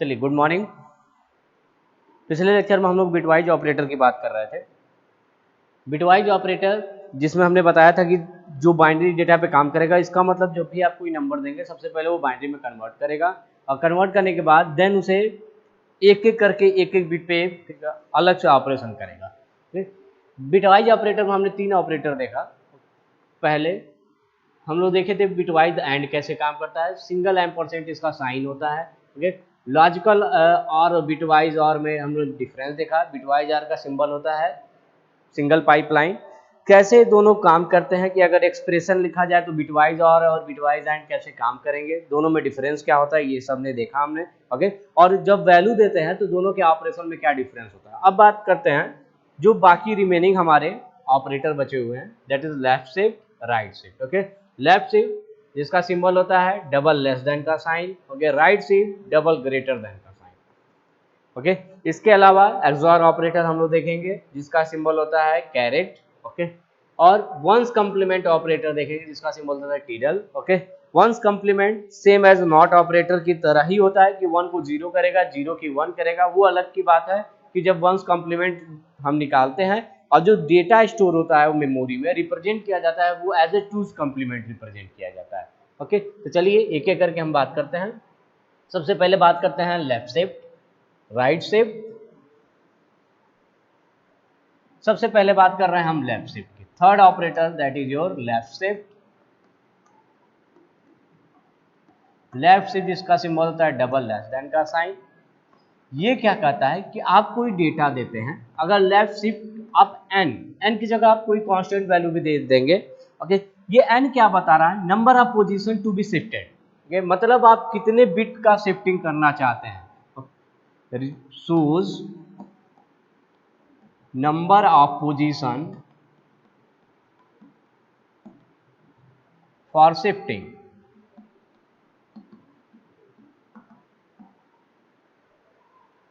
चलिए, good morning. पिछले lecture में हम लोग बिटवाइज ऑपरेटर की बात कर रहे थे। बिटवाइज ऑपरेटर जिसमें हमने बताया था कि जो बाइनरी डेटा पे काम करेगा, इसका मतलब जब भी आप कोई नंबर देंगे सबसे पहले वो बाइनरी में कन्वर्ट करेगा और कन्वर्ट करने के बाद देन उसे एक एक करके एक एक बिट पे अलग से ऑपरेशन करेगा। बिटवाइज ऑपरेटर में हमने 3 ऑपरेटर देखा। पहले हम लोग देखे थे बिटवाइज एंड कैसे काम करता है। सिंगल एम्परसेंट इसका साइन होता है। ओके, लॉजिकल और बिटवाइज और में हम लोग डिफरेंस देखा। बिटवाइज आर का सिंबल होता है सिंगल पाइपलाइन। कैसे दोनों काम करते हैं कि अगर एक्सप्रेशन लिखा जाए तो बिटवाइज और बिटवाइज एंड कैसे काम करेंगे, दोनों में डिफरेंस क्या होता है, ये सब ने देखा हमने। ओके, और जब वैल्यू देते हैं तो दोनों के ऑपरेशन में क्या डिफरेंस होता है। अब बात करते हैं जो बाकी रिमेनिंग हमारे ऑपरेटर बचे हुए हैं, that is left shift right shift. Okay, left shift जिसका सिंबल होता है डबल लेस देन का sign. Okay, right shift double greater than का साइन। ओके, इसके अलावा एक्सऑर ऑपरेटर हम लोग देखेंगे जिसका सिंबल होता है कैरेट। ओके, और वंस कंप्लीमेंट ऑपरेटर देखेंगे जिसका सिंबल होता है tilde. Okay, ones complement same as not operator की तरह ही होता है कि 1 को 0 करेगा, 0 की 1 करेगा। वो अलग की बात है कि जब वंस कंप्लीमेंट हम निकालते हैं और जो डेटा स्टोर होता है वो मेमोरी में रिप्रेजेंट किया जाता है, वो as a two's complement represent किया जाता है। ओके, तो चलिए एक एक करके हम बात करते हैं। सबसे पहले बात करते हैं लेफ्ट शिफ्ट राइट शिफ्ट। सबसे पहले बात कर रहे हैं हम लेफ्ट शिफ्ट की। Third operator that is your left shift. Left shift इसका सिंबल होता है डबल लेस देन का साइन। ये क्या कहता है कि आप कोई डेटा देते हैं, अगर लेफ्ट शिफ्ट आप एन की जगह आप कोई कांस्टेंट वैल्यू भी दे देंगे। ओके, ये एन क्या बता रहा है, number of position to be shifted. Okay, मतलब आप कितने बिट का शिफ्टिंग करना चाहते हैं। Shows number of position for shifting।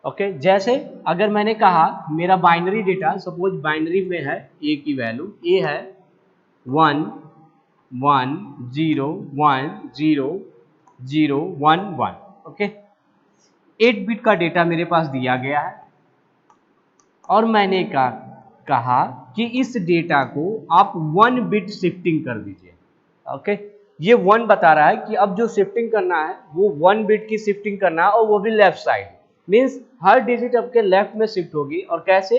Okay, जैसे अगर मैंने कहा मेरा बाइनरी डेटा, सपोज बाइनरी में है ए की वैल्यू, ए है 1 1 0 1 0 0 1 1। ओके, 8 बिट का डेटा मेरे पास दिया गया है और मैंने कहा कि इस डेटा को आप 1 बिट शिफ्टिंग कर दीजिए। ओके, ये 1 बता रहा है कि अब जो शिफ्टिंग करना है वो 1 बिट की शिफ्टिंग करना है और वो भी लेफ्ट साइड। मीन्स हर डिजिट आपके लेफ्ट में शिफ्ट होगी। और कैसे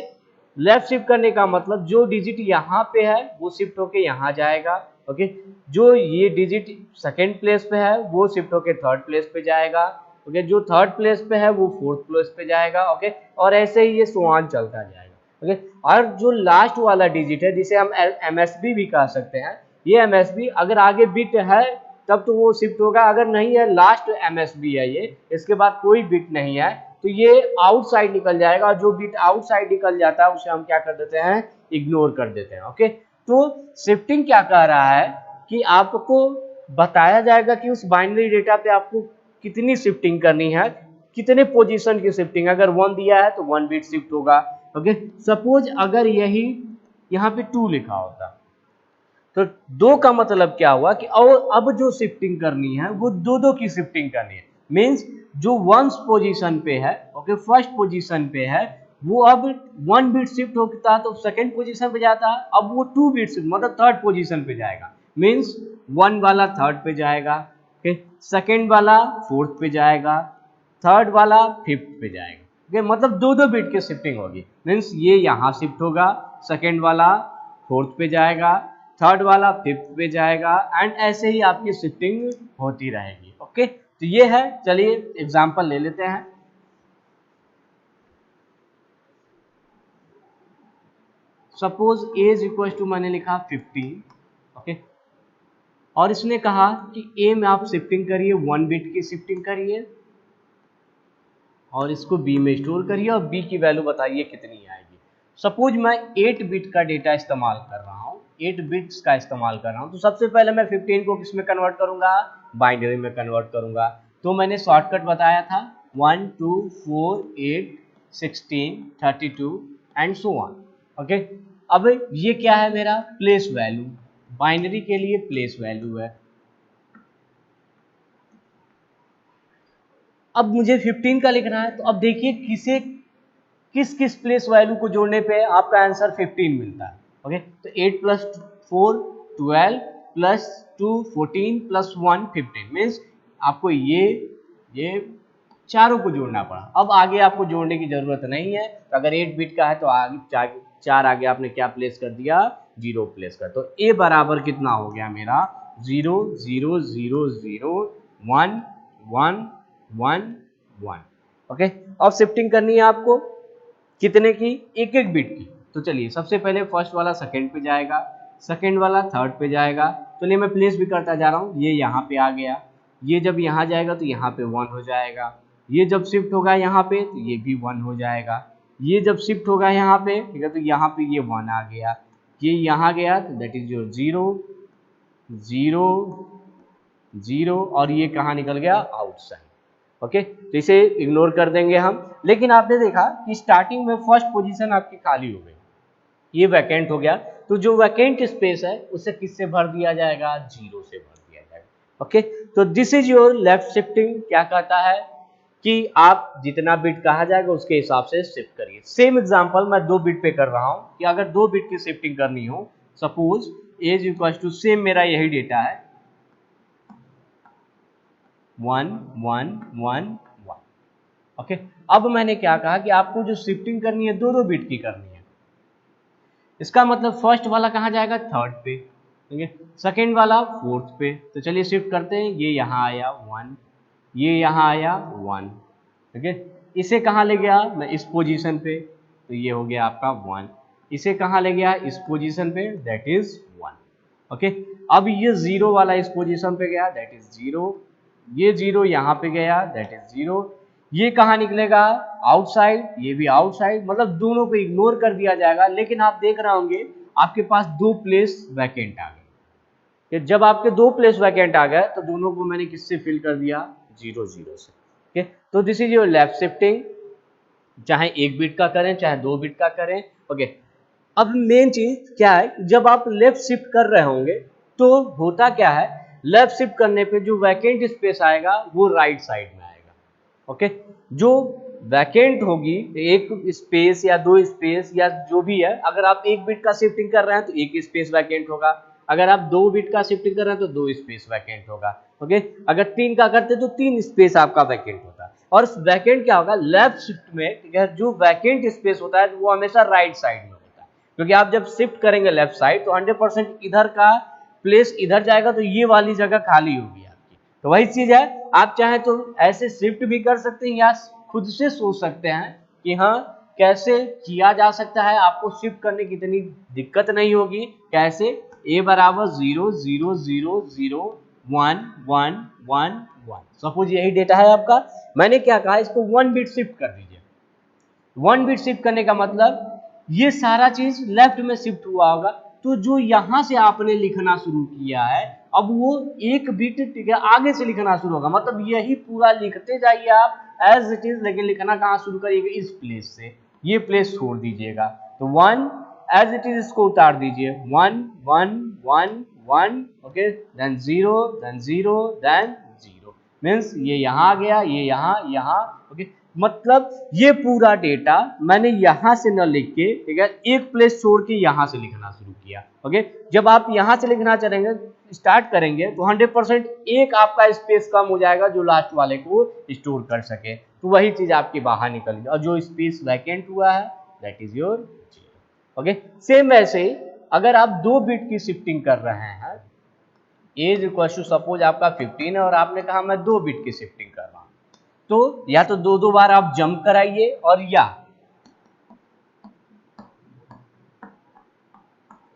लेफ्ट शिफ्ट करने का मतलब जो डिजिट यहाँ पे है वो शिफ्ट होके यहाँ जाएगा। ओके, जो ये डिजिट सेकेंड प्लेस पे है वो शिफ्ट होके थर्ड प्लेस पे जाएगा। ओके, जो थर्ड प्लेस पे है वो फोर्थ प्लेस पे जाएगा। ओके, और ऐसे ही ये सोआन चलता जाएगा। ओके, और जो लास्ट वाला डिजिट है जिसे हम MSB भी कह सकते हैं, ये MSB अगर आगे बिट है तब तो वो शिफ्ट होगा, अगर नहीं है लास्ट MSB है ये, इसके बाद कोई बिट नहीं है तो ये आउटसाइड निकल जाएगा। जो बिट आउटसाइड निकल जाता है उसे हम क्या कर देते हैं, इग्नोर कर देते हैं। ओके, तो शिफ्टिंग क्या कह रहा है कि आपको बताया जाएगा कि उस बाइनरी डेटा पे आपको कितनी शिफ्टिंग करनी है, कितने पोजीशन की शिफ्टिंग। अगर 1 दिया है तो 1 बिट शिफ्ट होगा। ओके, सपोज अगर यही यहाँ पे 2 लिखा होता तो 2 का मतलब क्या हुआ कि और अब जो शिफ्टिंग करनी है वो 2 की शिफ्टिंग करनी है। मींस जो 1 पोजीशन पे है, ओके, फर्स्ट पोजीशन पे है, वो अब 1 बिट शिफ्ट होता है तो सेकंड पोजीशन पे जाता है, अब वो 2 बिट शिफ्ट मतलब थर्ड पोजीशन पे जाएगा। मींस 1 वाला थर्ड पे जाएगा, ओके, सेकंड वाला फोर्थ पे जाएगा, थर्ड वाला फिफ्थ पे जाएगा। ओके, मतलब 2 बिट की शिफ्टिंग होगी। मीन्स ये यहाँ शिफ्ट होगा, सेकेंड वाला फोर्थ पे जाएगा, थर्ड वाला फिफ्थ पे जाएगा, एंड ऐसे ही आपकी शिफ्टिंग होती रहेगी। ओके, तो ये है। चलिए एग्जांपल ले लेते हैं। Suppose A is equal to मैंने लिखा 15। ओके, और इसने कहा कि ए में आप शिफ्टिंग करिए, 1 बिट की शिफ्टिंग करिए और इसको बी में स्टोर करिए और बी की वैल्यू बताइए कितनी आएगी। सपोज मैं 8 बिट का डेटा इस्तेमाल कर रहा हूँ, 8 बिट्स का इस्तेमाल कर रहा हूँ, तो सबसे पहले मैं 15 को किस में कन्वर्ट करूंगा, बाइनरी में कन्वर्ट करूंगा। तो मैंने शॉर्टकट बताया था 1 2 4 8 16 32 एंड सो ऑन। ओके, अब ये क्या है, मेरा प्लेस वैल्यू, बाइनरी के लिए प्लेस वैल्यू है। अब मुझे 15 का लिखना है, तो अब देखिए किस किस प्लेस वैल्यू को जोड़ने पे आपका आंसर 15 मिलता है। ओके, तो 8 प्लस 4 12 प्लस 2 14 प्लस 1 15 मीन्स आपको ये चारों को जोड़ना पड़ा। अब आगे आपको जोड़ने की जरूरत नहीं है, तो अगर 8 बिट का है तो आगे चार आगे आपने क्या प्लेस कर दिया, 0 प्लेस कर। तो ए बराबर कितना हो गया मेरा 0 0 0 0 1 1 1 1। ओके, अब शिफ्टिंग करनी है आपको कितने की, एक एक बिट की। तो चलिए सबसे पहले फर्स्ट वाला सेकंड पे जाएगा, सेकंड वाला थर्ड पे जाएगा। तो नहीं मैं प्लेस भी करता जा रहा हूँ, ये यहाँ पे आ गया, ये जब यहाँ जाएगा तो यहाँ पे 1 हो जाएगा, ये जब शिफ्ट होगा यहाँ पे तो ये भी 1 हो जाएगा, ये जब शिफ्ट होगा यहाँ पे, ठीक है, तो यहाँ पे ये 1 आ गया, ये यहाँ गया तो दैट इज योर 0 0 0 और ये कहाँ निकल गया, आउटसाइड। ओके, तो इसे इग्नोर कर देंगे हम। लेकिन आपने देखा कि स्टार्टिंग में फर्स्ट पोजीशन आपकी खाली हो गई, ये वैकेंट हो गया, तो जो वैकेंट स्पेस है उसे किससे भर दिया जाएगा, 0 से भर दिया जाएगा। ओके, तो this is your left shifting. क्या कहता है कि आप जितना बिट कहा जाएगा उसके हिसाब से शिफ्ट करिए। सेम एग्जांपल मैं 2 बिट पे कर रहा हूं कि अगर 2 बिट की शिफ्टिंग करनी हो, suppose as equal to same मेरा यही डेटा है 1 1 1 1। ओके, अब मैंने क्या कहा कि आपको जो शिफ्टिंग करनी है 2 बिट की करनी है। इसका मतलब फर्स्ट वाला कहाँ जाएगा, थर्ड पे, ठीक है, सेकेंड वाला फोर्थ पे। तो चलिए शिफ्ट करते हैं, ये यहाँ आया 1, ये यहाँ आया 1, ठीक है, इसे कहाँ ले गया मैं, इस पोजीशन पे, तो ये हो गया आपका 1, इसे कहाँ ले गया, इस पोजीशन पे, दैट इज 1। ओके, अब ये 0 वाला इस पोजीशन पे गया, दैट इज 0, ये 0 यहाँ पे गया, दैट इज 0, ये कहाँ निकलेगा, आउटसाइड, ये भी आउटसाइड, मतलब दोनों को इग्नोर कर दिया जाएगा। लेकिन आप देख रहे होंगे आपके पास 2 प्लेस वैकेंट आ गए, जब आपके 2 प्लेस वैकेंट आ गए तो दोनों को मैंने किससे फिल कर दिया, 0 0 से। ओके, तो this is your left shifting, चाहे 1 बिट का करें चाहे 2 बिट का करें। ओके, अब मेन चीज क्या है, जब आप लेफ्ट शिफ्ट कर रहे होंगे तो होता क्या है, लेफ्ट शिफ्ट करने पे जो वैकेंट स्पेस आएगा वो राइट साइड में आएगा। ओके, जो वैकेंट होगी एक स्पेस या 2 स्पेस या जो भी है, अगर आप 1 बिट का शिफ्टिंग कर रहे हैं तो 1 स्पेस वैकेंट होगा, अगर आप 2 बिट का शिफ्टिंग कर रहे हैं तो 2 स्पेस वैकेंट होगा। ओके, अगर 3 का करते तो 3 स्पेस आपका वैकेंट होता। और वैकेंट क्या होगा, लेफ्ट शिफ्ट में, ठीक है, जो वैकेंट स्पेस होता है वो हमेशा राइट साइड में होता है, क्योंकि आप जब शिफ्ट करेंगे लेफ्ट साइड तो 100% इधर का प्लेस इधर जाएगा, तो ये वाली जगह खाली होगी आपकी। तो वही चीज है, आप चाहे तो ऐसे शिफ्ट भी कर सकते हैं या खुद से सोच सकते हैं कि हाँ कैसे किया जा सकता है, आपको शिफ्ट करने की इतनी दिक्कत नहीं होगी। कैसे, a बराबर 0 0 0 0 1 1 1 1। सपोज यही डेटा है आपका, मैंने क्या कहा, इसको 1 बिट शिफ्ट कर दीजिए। 1 बिट शिफ्ट करने का मतलब ये सारा चीज लेफ्ट में शिफ्ट हुआ होगा, तो जो यहां से आपने लिखना शुरू किया है अब वो 1 बिट, ठीक है, आगे से लिखना शुरू होगा, मतलब यही पूरा लिखते जाइए आप एज इट इज, लेकिन लिखना कहाँ शुरू करिएगा, इस प्लेस से, ये प्लेस छोड़ दीजिएगा। तो 1 एज इट इज इसको उतार दीजिए, 1 1 1 1, okay, then 0 then 0 then 0, means ये यहाँ आ गया, ये यहाँ, ओके, मतलब ये पूरा डेटा मैंने यहां से न लिख के, ठीक है, एक प्लेस छोड़ के यहां से लिखना शुरू किया। ओके, जब आप यहां से लिखना चलेंगे स्टार्ट करेंगे तो 100% एक आपका स्पेस कम हो जाएगा जो लास्ट वाले को स्टोर कर सके, तो वही चीज आपकी बाहर निकल गई, और जो स्पेस वैकेंट हुआ है that is your 0। Okay, same वैसे ही अगर आप 2 बिट की शिफ्टिंग कर रहे हैं, एज इक्वल टू सपोज आपका 15 है और आपने कहा मैं 2 बिट की शिफ्टिंग कर रहा हूं, तो या तो 2 बार आप जंप कराइए, और या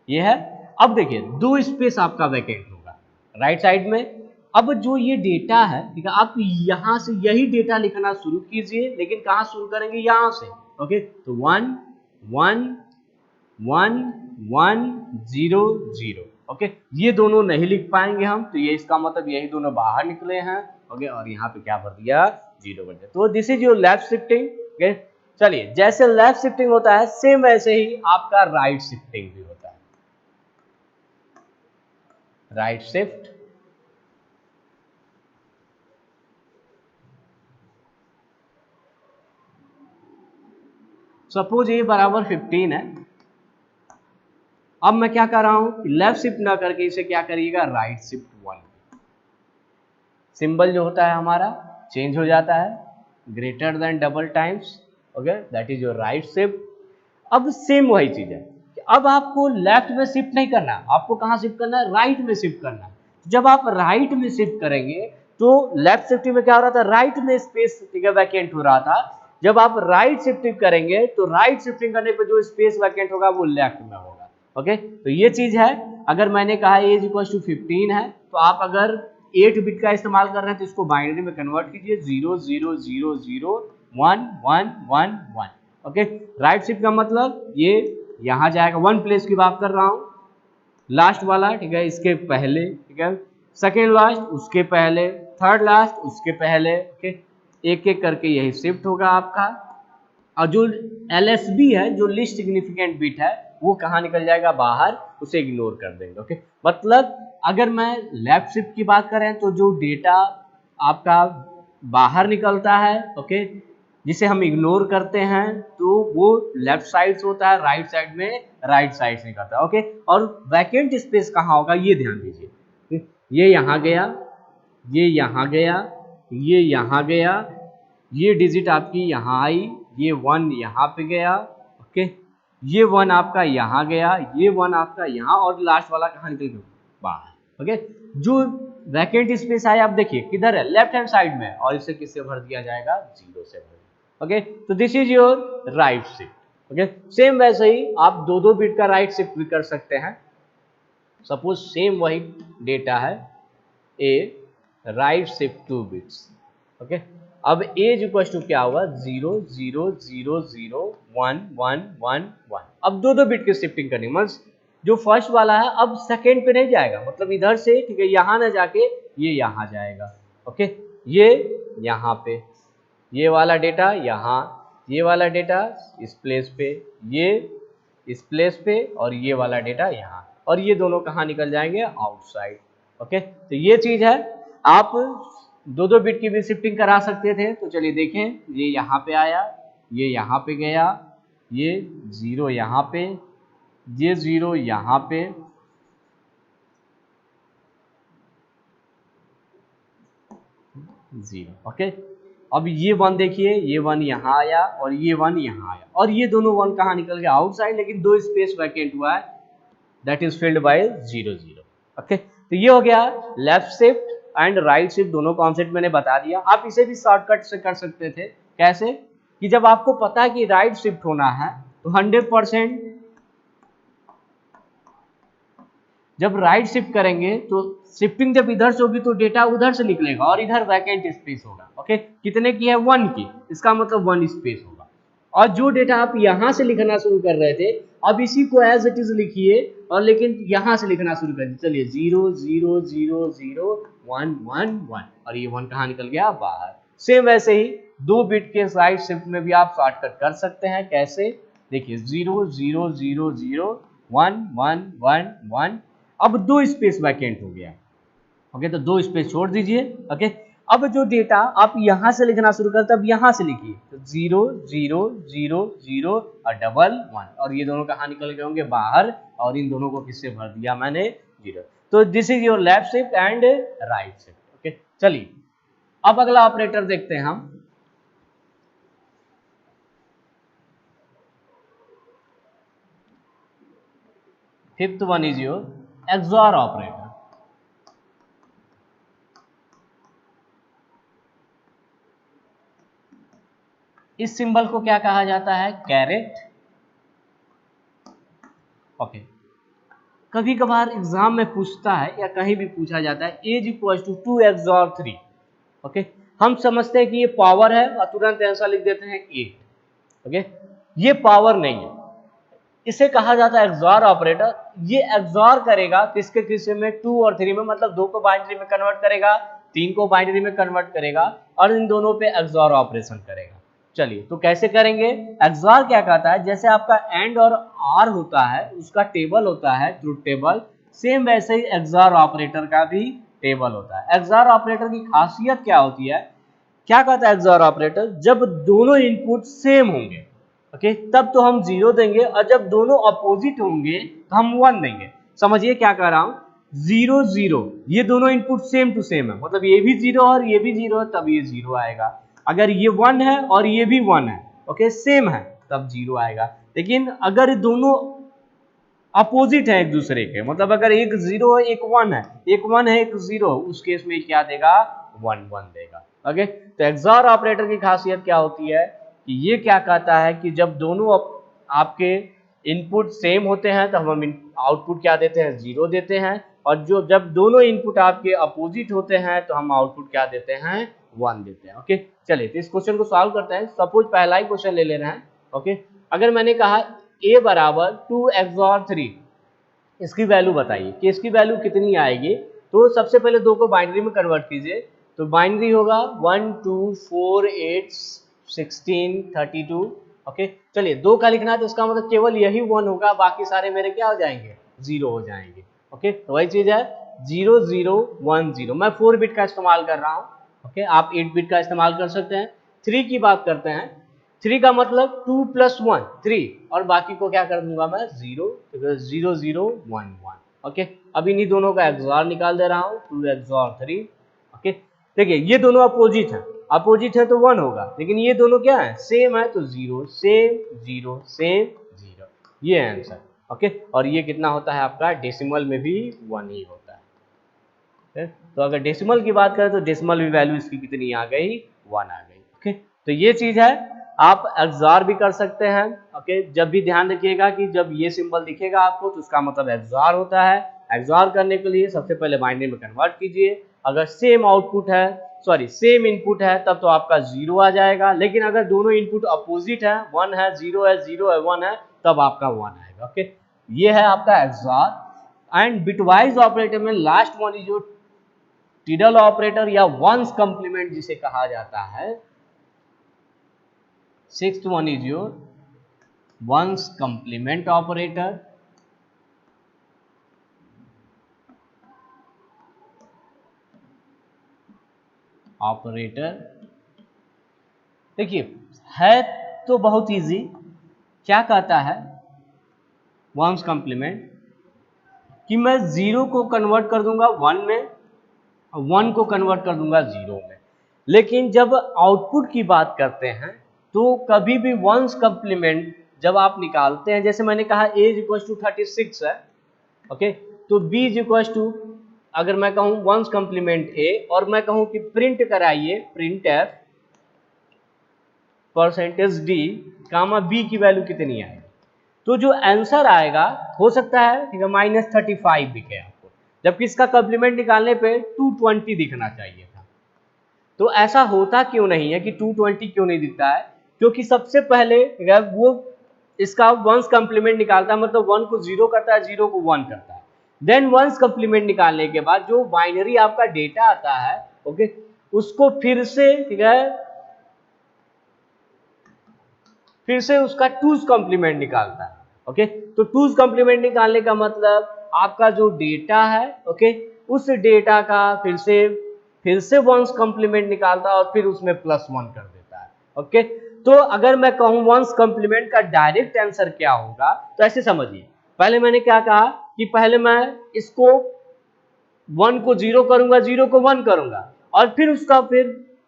ये है, अब देखिए 2 स्पेस आपका वैकेंट होगा राइट साइड में। अब जो ये डेटा है, ठीक है, आप यहां से यही डेटा लिखना शुरू कीजिए, लेकिन कहां शुरू करेंगे, यहां से। ओके, तो 1 1 1 1 0 0। ओके, ये दोनों नहीं लिख पाएंगे हम, तो ये इसका मतलब यही दोनों बाहर निकले हैं। ओके, और यहाँ पे क्या भर दिया, 0 भर दिया। तो this is your left shifting. Okay, चलिए जैसे लेफ्ट शिफ्टिंग होता है सेम वैसे ही आपका राइट शिफ्टिंग भी होता है। राइट शिफ्ट, सपोज ए बराबर 15 है। अब मैं क्या कर रहा हूं, लेफ्ट शिफ्ट ना करके इसे क्या करिएगा, राइट शिफ्ट 1। सिंबल जो होता है हमारा चेंज हो जाता है, greater than double times, okay, that is your right shift. अब सेम वही चीज है, अब आपको लेफ्ट में शिफ्ट नहीं करना, आपको कहां शिफ्ट करना है, राइट में शिफ्ट करना है। जब आप राइट में शिफ्ट करेंगे तो लेफ्ट शिफ्टिंग में क्या हो रहा था, राइट में स्पेस वैकेंट हो रहा था। जब आप राइट शिफ्टिंग करेंगे तो राइट शिफ्टिंग करने पे जो स्पेस वैकेंट होगा वो लेफ्ट में होगा। ओके, तो ये चीज है। अगर मैंने कहा a = 15 है तो आप अगर 8 बिट का इस्तेमाल कर रहे हैं तो इसको बाइनरी में कन्वर्ट कीजिए, 0 0 0 0 1 1 1 1। ओके, राइट शिफ्ट का मतलब ये यहां जाएगा, 1 प्लेस की बात कर रहा हूं, लास्ट वाला, ठीक है, इसके पहले, ठीक है, सेकेंड लास्ट उसके पहले, थर्ड लास्ट उसके पहले। ओके, एक एक करके यही शिफ्ट होगा आपका। और जो LSB है, जो लिस्ट सिग्निफिकेंट बिट है, वो कहाँ निकल जाएगा, बाहर, उसे इग्नोर कर देंगे। ओके, मतलब अगर मैं लेफ्ट शिफ्ट की बात करें तो जो डेटा आपका बाहर निकलता है, ओके, जिसे हम इग्नोर करते हैं, तो वो लेफ्ट साइड से होता है, राइट साइड में राइट साइड से निकलता है। ओके, और वैकेंट स्पेस कहाँ होगा ये ध्यान दीजिए, ये यहाँ गया, ये यहाँ गया, ये यहाँ गया, ये डिजिट आपकी यहाँ आई, ये 1 यहाँ पे गया, ओके, ये 1 आपका यहाँ गया, ये 1 आपका यहाँ, और लास्ट वाला कहाँ निकल गया, बाहर। ओके, जो वैकेंट स्पेस आया, आप देखिए किधर है, लेफ्ट हैंड साइड में, और इसे किससे भर दिया जाएगा, 0 से भर। ओके, तो this is your right shift. Okay, same वैसे ही आप 2-2 बिट का राइट शिफ्ट भी कर सकते हैं। सपोज सेम वही डेटा है, ए राइट शिफ्ट 2 बिट्स। ओके, अब ए = क्या हुआ, 0 0 0 0 1 1 1 1। अब 2-2 बिट की शिफ्टिंग करनी, मतलब जो फर्स्ट वाला है अब सेकेंड पे नहीं जाएगा, मतलब इधर से, ठीक है, यहाँ ना जाके ये यहाँ जाएगा। ओके, ये यहाँ पे, ये वाला डेटा यहाँ, ये वाला डेटा इस प्लेस पे, ये इस प्लेस पे, और ये वाला डेटा यहाँ, और ये दोनों कहाँ निकल जाएंगे, आउटसाइड। ओके, तो ये चीज है। आप 2-2 बिट की भी शिफ्टिंग करा सकते थे, तो चलिए देखें, ये यहाँ पे आया, ये यहाँ पे गया, ये 0 यहाँ पे, ये 0 यहाँ पे, जीरो। ओके, अब ये 1 देखिए, ये 1 यहाँ आया और ये 1 यहाँ आया, और ये दोनों 1 कहाँ निकल गया, आउटसाइड, लेकिन 2 स्पेस वैकेंट हुआ है, that is filled by 0 0। Okay, तो ये हो गया left shift and right shift, दोनों कॉन्सेप्ट मैंने बता दिया। आप इसे भी शॉर्टकट से कर सकते थे, कैसे, कि जब आपको पता है कि राइट शिफ्ट होना है तो 100% जब राइट शिफ्ट करेंगे तो शिफ्टिंग जब इधर से होगी तो डेटा उधर से निकलेगा और इधर वैकेंट स्पेस होगा। ओके, कितने की है, 1 की, इसका मतलब 1 स्पेस होगा। और जो डेटा आप यहां से लिखना शुरू कर रहे थे, अब इसी को एज इट इज लिखिए, और लेकिन यहां से लिखना शुरू कर दीजिए। चलिए 0 0 0 0 1 1 1, और ये 1 कहाँ निकल गया, बाहर। सेम वैसे ही 2 बिट के राइट शिफ्ट में भी आप शॉर्टकट कर सकते हैं, कैसे, देखिए 0 0 0 0 1 1 1 1, अब 2 स्पेस वैकेंट हो गया। ओके, तो 2 स्पेस छोड़ दीजिए। ओके, अब जो डेटा आप यहां से लिखना शुरू करते, अब यहां से लिखिए, तो 0 0 0 0 और 1 1, और ये दोनों कहाँ निकल गए होंगे, बाहर, और इन दोनों को किससे भर दिया मैंने, 0। तो this is your left shift and right shift. Okay, चलिए अब अगला ऑपरेटर देखते हैं हम। Fifth one is your XOR operator. इस सिंबल को क्या कहा जाता है, कैरेट। ओके, कभी कभार एग्जाम में पूछता है या कहीं भी पूछा जाता है A = 2 XOR 3। ओके, हम समझते हैं कि ये पावर है और तुरंत आंसर लिख देते हैं 8। ओके, ये पावर नहीं है, इसे कहा जाता है XOR ऑपरेटर। ये XOR करेगा किसके किससे में, 2 और 3 में, मतलब 2 को बाइनरी में कन्वर्ट करेगा, 3 को बाइनरी में कन्वर्ट करेगा, और इन दोनों पे XOR ऑपरेशन करेगा। चलिए, तो कैसे करेंगे, XOR क्या कहता है, जैसे आपका एंड और आर होता है, उसका टेबल होता है ट्रुथ टेबल, सेम वैसे ही XOR ऑपरेटर का भी टेबल होता है। XOR ऑपरेटर की खासियत क्या होती है, क्या कहता है XOR ऑपरेटर, जब दोनों इनपुट सेम होंगे, ओके, तब तो हम 0 देंगे, और जब दोनों अपोजिट होंगे तो हम 1 देंगे। समझिए क्या कह रहा हूं, 0 0, ये दोनों इनपुट सेम टू सेम है, मतलब ये भी 0 और ये भी 0 है, तब ये 0 आएगा। अगर ये 1 है और ये भी 1 है, ओके, सेम है, तब 0 आएगा। लेकिन अगर दोनों अपोजिट है एक दूसरे के, मतलब अगर एक 0 है एक 1 है, एक 1 है एक 0, उस केस में क्या देगा, 1 1 देगा। ओके, तो एक्सॉर ऑपरेटर की खासियत क्या होती है कि ये क्या कहता है कि जब दोनों आपके इनपुट सेम होते हैं तो हम आउटपुट क्या देते हैं, 0 देते हैं, और जब दोनों इनपुट आपके अपोजिट होते हैं तो हम आउटपुट क्या देते हैं, 1 देते हैं। ओके, चलिए तो इस क्वेश्चन को सॉल्व करते हैं। सपोज पहला ही क्वेश्चन ले रहे हैं। ओके, अगर मैंने कहा a बराबर 2 XOR 3, इसकी वैल्यू बताइए कि इसकी वैल्यू कितनी आएगी। तो सबसे पहले दो को बाइनरी में कन्वर्ट कीजिए, तो बाइनरी होगा 1 2 4 8 16 32। ओके, चलिए 2 का लिखना है तो इसका मतलब केवल यही 1 होगा, बाकी सारे मेरे क्या हो जाएंगे, 0 हो जाएंगे। ओके, तो वही चीज है 0 0 1 0। मैं 4 बिट का इस्तेमाल कर रहा हूँ। ओके, आप 8 बिट का इस्तेमाल कर सकते हैं। 3 की बात करते हैं, 3 का मतलब 2 + 1 3, और बाकी को क्या कर दूंगा मैं, 0, 0 0 1 1। ओके, अब इन्हीं दोनों का एक्सॉर निकाल दे रहा हूँ, 2 XOR 3। ओके, देखिए ये दोनों अपोजिट है, अपोजिट है तो 1 होगा, लेकिन ये दोनों क्या है, सेम है, तो 0 सेम 0 सेम 0, ये है आंसर। ओके, और ये कितना होता है आपका, डेसिमल में भी 1 ही होता है। तो अगर डेसिमल की बात करें तो डेसिमल भी वैल्यू इसकी कितनी आ गई, 1 आ गई। ओके, तो ये चीज है, आप एक्सॉर भी कर सकते हैं। ओके, जब भी ध्यान रखिएगा कि जब ये सिंबल दिखेगा आपको तो उसका मतलब एक्सॉर होता है। एक्सॉर करने के लिए सबसे पहले बाइनरी में कन्वर्ट कीजिए, अगर सेम आउटपुट है, सॉरी सेम इनपुट है, तब तो आपका 0 आ जाएगा, लेकिन अगर दोनों इनपुट अपोजिट है, 1 है 0 है 0 है 1 है, तब आपका 1 आएगा। ओके, ये है आपका एक्सॉर। एंड बिटवाइज ऑपरेटर में लास्ट वन इज जो टिडल ऑपरेटर या वंस कंप्लीमेंट जिसे कहा जाता है। 6th one is your ones complement operator। देखिए है तो बहुत इजी, क्या कहता है वंस कंप्लीमेंट कि मैं 0 को कन्वर्ट कर दूंगा 1 में, 1 को कन्वर्ट कर दूंगा 0 में। लेकिन जब आउटपुट की बात करते हैं तो कभी भी वंस कंप्लीमेंट जब आप निकालते हैं, जैसे मैंने कहा a = 36 है। ओके, तो b = अगर मैं कहूं वंस कंप्लीमेंट a और मैं कहूं कि प्रिंट कराइए, प्रिंट f %d कामा b की वैल्यू कितनी आएगी, तो जो आंसर आएगा हो सकता है -35 दिखे आपको, जबकि इसका कंप्लीमेंट निकालने पे 220 दिखना चाहिए था। तो ऐसा होता क्यों नहीं है कि 220 क्यों नहीं दिखता है, क्योंकि सबसे पहले वो इसका वंस कंप्लीमेंट निकालता है, मतलब 1 को 0 करता है, 0 को 1 करता है। देन वंस कंप्लीमेंट निकालने के बाद जो बाइनरी आपका डेटा आता है, ओके, उसको फिर से, ठीक है, फिर से उसका 2's कंप्लीमेंट निकालता है। ओके, तो 2's कंप्लीमेंट निकालने का मतलब आपका जो डेटा है, ओके, उस डेटा का फिर से वंस कंप्लीमेंट निकालता है और फिर उसमें +1 कर देता है। ओके, तो अगर मैं कहूं वंस कंप्लीमेंट का डायरेक्ट आंसर क्या होगा, तो ऐसे समझिए, पहले मैंने क्या कहा कि पहले मैं इसको 1 को 0 करूंगा, 0 को 1 करूंगा, और फिर उसका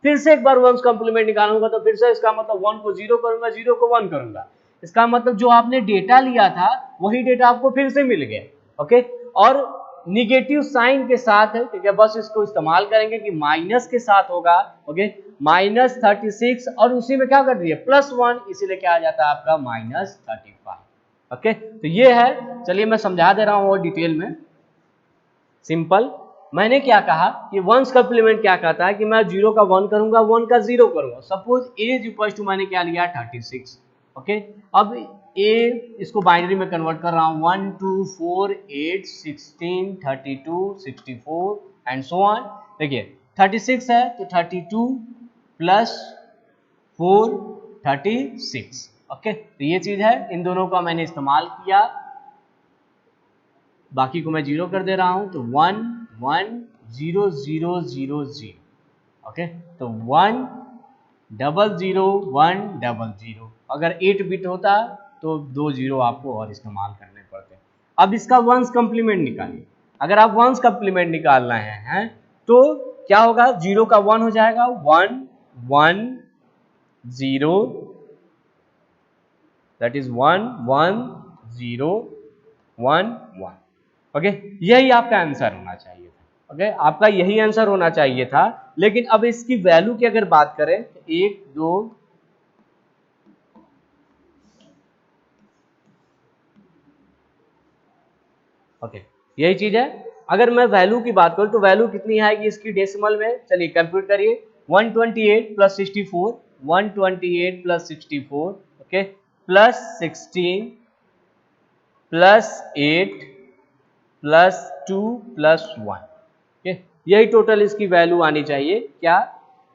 फिर से एक बार वंस कंप्लीमेंट निकालूंगा, तो फिर से इसका मतलब 1 को 0 करूंगा, 0 को 1 करूंगा। इसका मतलब जो आपने डेटा लिया था वही डेटा आपको फिर से मिल गया। ओके, और निगेटिव साइन के साथ है, ठीक है, बस इसको इस्तेमाल करेंगे कि माइनस के साथ होगा। ओके, -36 और उसी में क्या कर दिए +1, इसीलिए क्या आ जाता है आपका -35। ओके, तो ये है, चलिए मैं समझा दे रहा हूं और डिटेल में। सिंपल, मैंने क्या कहा कि वंस कंप्लीमेंट क्या कहता है कि मैं 0 का 1 करूंगा, 1 का 0 करूंगा। सपोज a मैंने क्या लिया 36। ओके, अब a इसको बाइनरी में कन्वर्ट कर रहा हूं, 1 2 4 8 16 32 64 एंड सो ऑन। देखिए 36 है तो 32 + 4 36। ओके, तो ये चीज है, इन दोनों का मैंने इस्तेमाल किया, बाकी को मैं 0 कर दे रहा हूं, तो 1 1 0 0 0 0। ओके, तो 1 001100। अगर 8 बिट होता तो 2 जीरो आपको और इस्तेमाल करने पड़ते। अब इसका वंस कम्प्लीमेंट निकालिए। अगर आप वंस कम्प्लीमेंट निकाल रहे हैं तो क्या होगा, 0 का 1 हो जाएगा 1 1 0, दैट इज 1 1 0 1 1। ओके, यही आपका आंसर होना चाहिए था। ओके, आपका यही आंसर होना चाहिए था। लेकिन अब इसकी वैल्यू की अगर बात करें, 1 2 ओके, यही चीज है। अगर मैं वैल्यू की बात करूं तो वैल्यू कितनी आएगी इसकी डेसिमल में, चलिए कंप्यूट करिए। 128 plus 64, 128 plus 64, okay, plus 16 plus 8 plus 2 plus 1। Okay, यही टोटल इसकी वैल्यू आनी चाहिए। क्या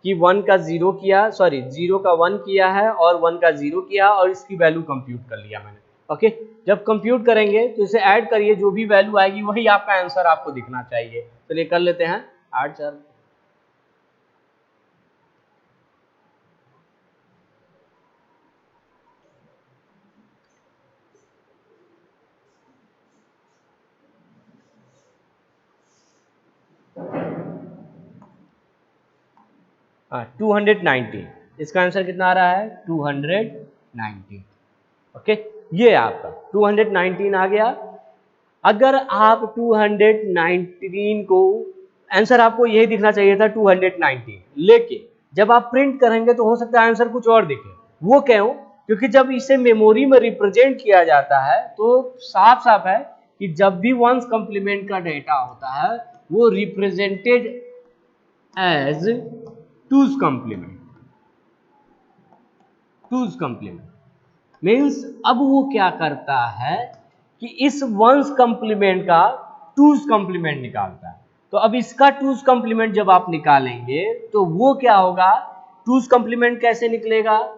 कि 1 का 0 किया, सॉरी 0 का 1 किया है और 1 का 0 किया और इसकी वैल्यू कंप्यूट कर लिया मैंने। ओके, जब कंप्यूट करेंगे तो इसे ऐड करिए, जो भी वैल्यू आएगी वही आपका आंसर आपको दिखना चाहिए। चलिए कर लेते हैं 8 4 290। इसका आंसर कितना आ रहा है 290। ओके, ये आपका 219 आ गया। अगर आप 219 को आंसर आपको यही दिखना चाहिए था 219, लेकिन जब आप प्रिंट करेंगे तो हो सकता है आंसर कुछ और दिखे। वो क्यों? क्योंकि जब इसे मेमोरी में रिप्रेजेंट किया जाता है तो साफ साफ है कि जब भी वंस कॉम्प्लीमेंट का डेटा होता है वो represented as two's complement. Two's complement means अब वो क्या करता है कि इस वंस कॉम्प्लीमेंट का टूज कॉम्प्लीमेंट निकालता है। तो अब इसका टूज कॉम्प्लीमेंट जब आप निकालेंगे तो वो क्या होगा, टूज कॉम्प्लीमेंट कैसे निकलेगा,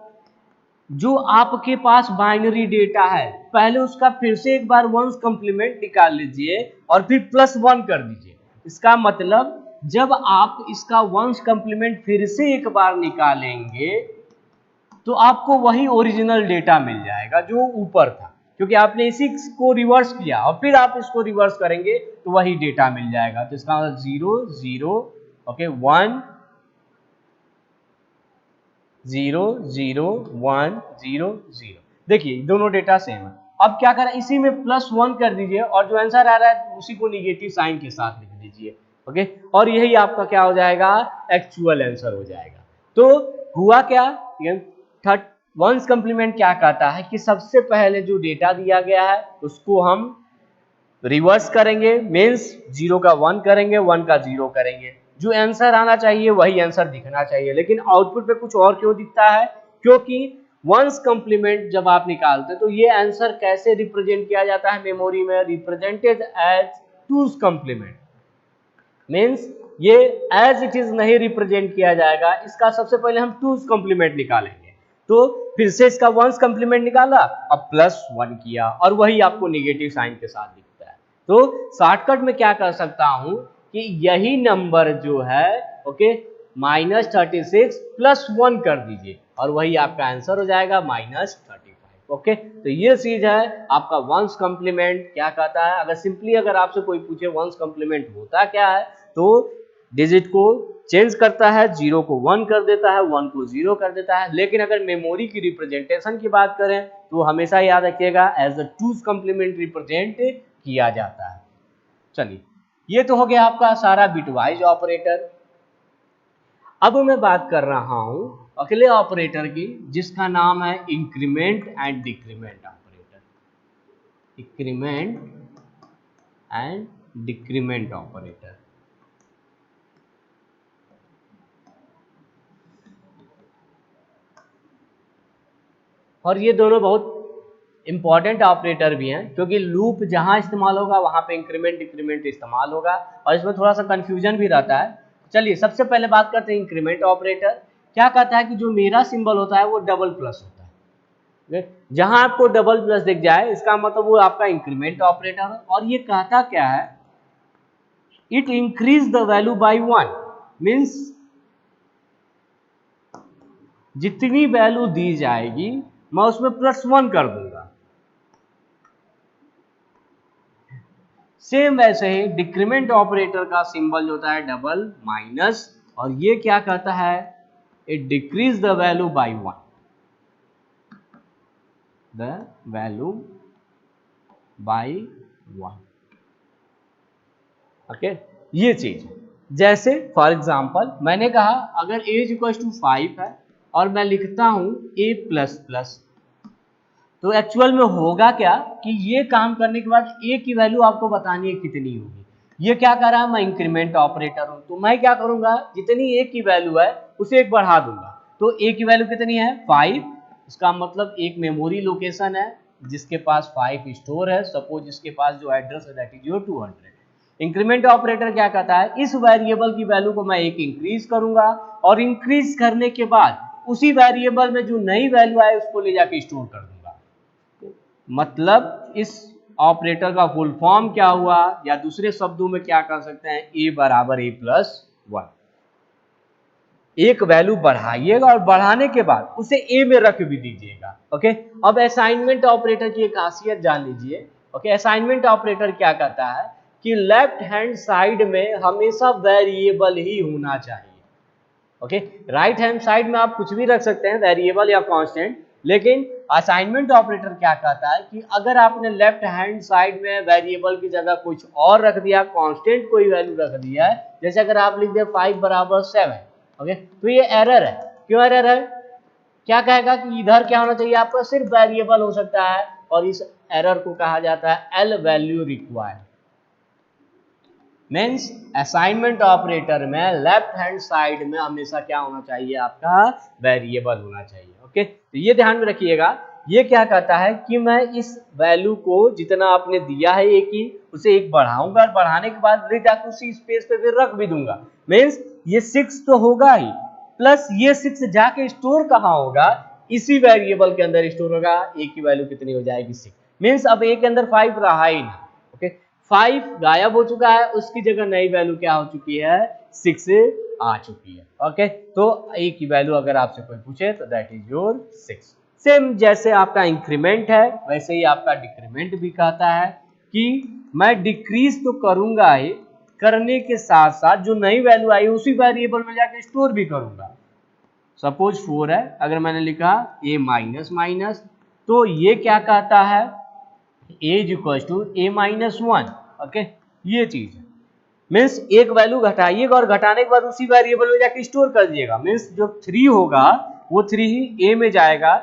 जो आपके पास बाइनरी डेटा है पहले उसका फिर से एक बार वंस कॉम्प्लीमेंट निकाल लीजिए और फिर +1 कर दीजिए। इसका मतलब जब आप इसका वंस कॉम्प्लीमेंट फिर से एक बार निकालेंगे तो आपको वही ओरिजिनल डेटा मिल जाएगा जो ऊपर था, क्योंकि आपने इसी को रिवर्स किया और फिर आप इसको रिवर्स करेंगे तो वही डेटा मिल जाएगा। तो इसका मतलब 0 0, ओके, 1 0 0 1 0 0। देखिए दोनों डेटा सेम है। अब क्या करें, इसी में +1 कर दीजिए और जो आंसर आ रहा है उसी को निगेटिव साइन के साथ लिख दीजिए। ओके, और यही आपका क्या हो जाएगा, एक्चुअल आंसर हो जाएगा। तो हुआ क्या, थर्ड वंस कॉम्प्लीमेंट क्या कहता है कि सबसे पहले जो डेटा दिया गया है उसको हम रिवर्स करेंगे, मीन्स 0 का 1 करेंगे, 1 का 0 करेंगे, जो आंसर आना चाहिए वही आंसर दिखना चाहिए। लेकिन आउटपुट पे कुछ और क्यों दिखता है, क्योंकि वंस कॉम्प्लीमेंट जब आप निकालते तो ये आंसर कैसे रिप्रेजेंट किया जाता है मेमोरी में, represented as two's complement. Means ये एज इट इज नहीं रिप्रेजेंट किया जाएगा, इसका सबसे पहले हम टूज कॉम्प्लीमेंट निकालेंगे। तो फिर से इसका वंस कॉम्प्लीमेंट निकाला, अब +1 किया और वही आपको नेगेटिव साइन के साथ दिखता है। तो शॉर्टकट में क्या कर सकता हूं कि यही नंबर जो है, ओके, -36 +1 कर दीजिए और वही आपका आंसर हो जाएगा -35। ओके, तो ये चीज है आपका वंस कॉम्प्लीमेंट क्या कहता है। अगर सिंपली अगर आपसे कोई पूछे वंस कॉम्प्लीमेंट होता क्या है, तो डिजिट को चेंज करता है, 0 को 1 कर देता है, 1 को 0 कर देता है। लेकिन अगर मेमोरी की रिप्रेजेंटेशन की बात करें तो हमेशा याद रखिएगा as a two's complement represent किया जाता है। चलिए, ये तो हो गया आपका सारा बिटवाइज ऑपरेटर। अब मैं बात कर रहा हूं अगले ऑपरेटर की, जिसका नाम है increment and decrement operator. Increment and decrement operator. और ये दोनों बहुत इंपॉर्टेंट ऑपरेटर भी हैं, क्योंकि लूप जहां इस्तेमाल होगा वहां पे इंक्रीमेंट डिक्रीमेंट इस्तेमाल होगा और इसमें थोड़ा सा कंफ्यूजन भी रहता है। चलिए सबसे पहले बात करते हैं इंक्रीमेंट ऑपरेटर। क्या कहता है कि जो मेरा सिंबल होता है वो डबल प्लस होता है। जहां आपको डबल प्लस दिख जाए इसका मतलब वो आपका इंक्रीमेंट ऑपरेटर है। और ये कहता क्या है, it increase the value by 1, means जितनी वैल्यू दी जाएगी मैं उसमें +1 कर दूंगा। सेम वैसे ही डिक्रीमेंट ऑपरेटर का सिंबल जो होता है डबल माइनस, और ये क्या कहता है, it decrease the value by 1, the value by 1। Okay, ये चीज जैसे फॉर एग्जांपल मैंने कहा अगर a = 5 है और मैं लिखता हूं a++, तो एक्चुअल में होगा क्या कि ये काम करने के बाद a की वैल्यू आपको बतानी है कितनी होगी। ये क्या कर रहा है, मैं इंक्रीमेंट ऑपरेटर हूं, तो मैं क्या करूंगा, जितनी a की वैल्यू है उसे एक बढ़ा दूंगा। तो a की वैल्यू कितनी है 5, इसका मतलब एक मेमोरी लोकेशन है जिसके पास 5 स्टोर है, सपोज इसके पास जो एड्रेस है that is your 200। Increment operator क्या कहता है, इस वेरिएबल की वैल्यू को मैं एक इंक्रीज करूंगा और इंक्रीज करने के बाद उसी वेरिएबल में जो नई वैल्यू आए उसको ले जाके स्टोर कर दूंगा। मतलब इस ऑपरेटर का फुल फॉर्म क्या हुआ, या दूसरे शब्दों में क्या कर सकते हैं, a = a+1। एक वैल्यू बढ़ाइएगा और बढ़ाने के बाद उसे a में रख भी दीजिएगा। ओके, अब असाइनमेंट ऑपरेटर की एक खासियत जान लीजिए। ओके, असाइनमेंट ऑपरेटर क्या कहता है कि लेफ्ट हैंड साइड में हमेशा वेरिएबल ही होना चाहिए। ओके, राइट हैंड साइड में आप कुछ भी रख सकते हैं, वेरिएबल या कांस्टेंट, लेकिन असाइनमेंट ऑपरेटर क्या कहता है कि अगर आपने लेफ्ट हैंड साइड में वेरिएबल की जगह कुछ और रख दिया, कांस्टेंट कोई वैल्यू रख दिया है, जैसे अगर आप लिख दे 5 = 7, ओके, तो ये एरर है। क्यों एरर है, क्या कहेगा कि इधर क्या होना चाहिए आपका, सिर्फ वेरिएबल हो सकता है, और इस एरर को कहा जाता है L value required. Means assignment operator में लेफ्ट हैंड साइड में हमेशा क्या होना चाहिए, आपका वेरिएबल होना चाहिए। ओके, तो ये ध्यान में रखिएगा। ये क्या कहता है कि मैं इस वैल्यू को जितना आपने दिया है एक ही, उसे एक बढ़ाऊंगा और बढ़ाने के बाद ले जाकर उसी स्पेस पे फिर रख भी दूंगा। मीन्स ये 6 तो होगा ही, प्लस ये 6 जाके स्टोर कहाँ होगा, इसी वेरिएबल के अंदर स्टोर होगा। ए की वैल्यू कितनी हो जाएगी 6। मीन्स अब ए के अंदर 5 रहा ही नहीं। ओके, 5 गायब हो चुका है, उसकी जगह नई वैल्यू क्या हो चुकी है, 6 आ चुकी है। ओके, तो ए की वैल्यू अगर आपसे कोई पूछे तो दैट इज योर 6। सेम जैसे आपका इंक्रीमेंट है वैसे ही आपका डिक्रीमेंट भी कहता है कि मैं डिक्रीज तो करूंगा ही, करने के साथ साथ जो नई वैल्यू आई उसी वेरिएबल में जाके स्टोर भी करूंगा। सपोज 4 है, अगर मैंने लिखा a-, तो ये क्या कहता है, a = a-1। ओके, ये चीज है। मीन्स एक वैल्यू घटाइएगा और घटाने के बाद उसी वेरिएबल में जाके स्टोर कर दीजिएगा। मीन्स जो 3 होगा वो 3 ही a में जाएगा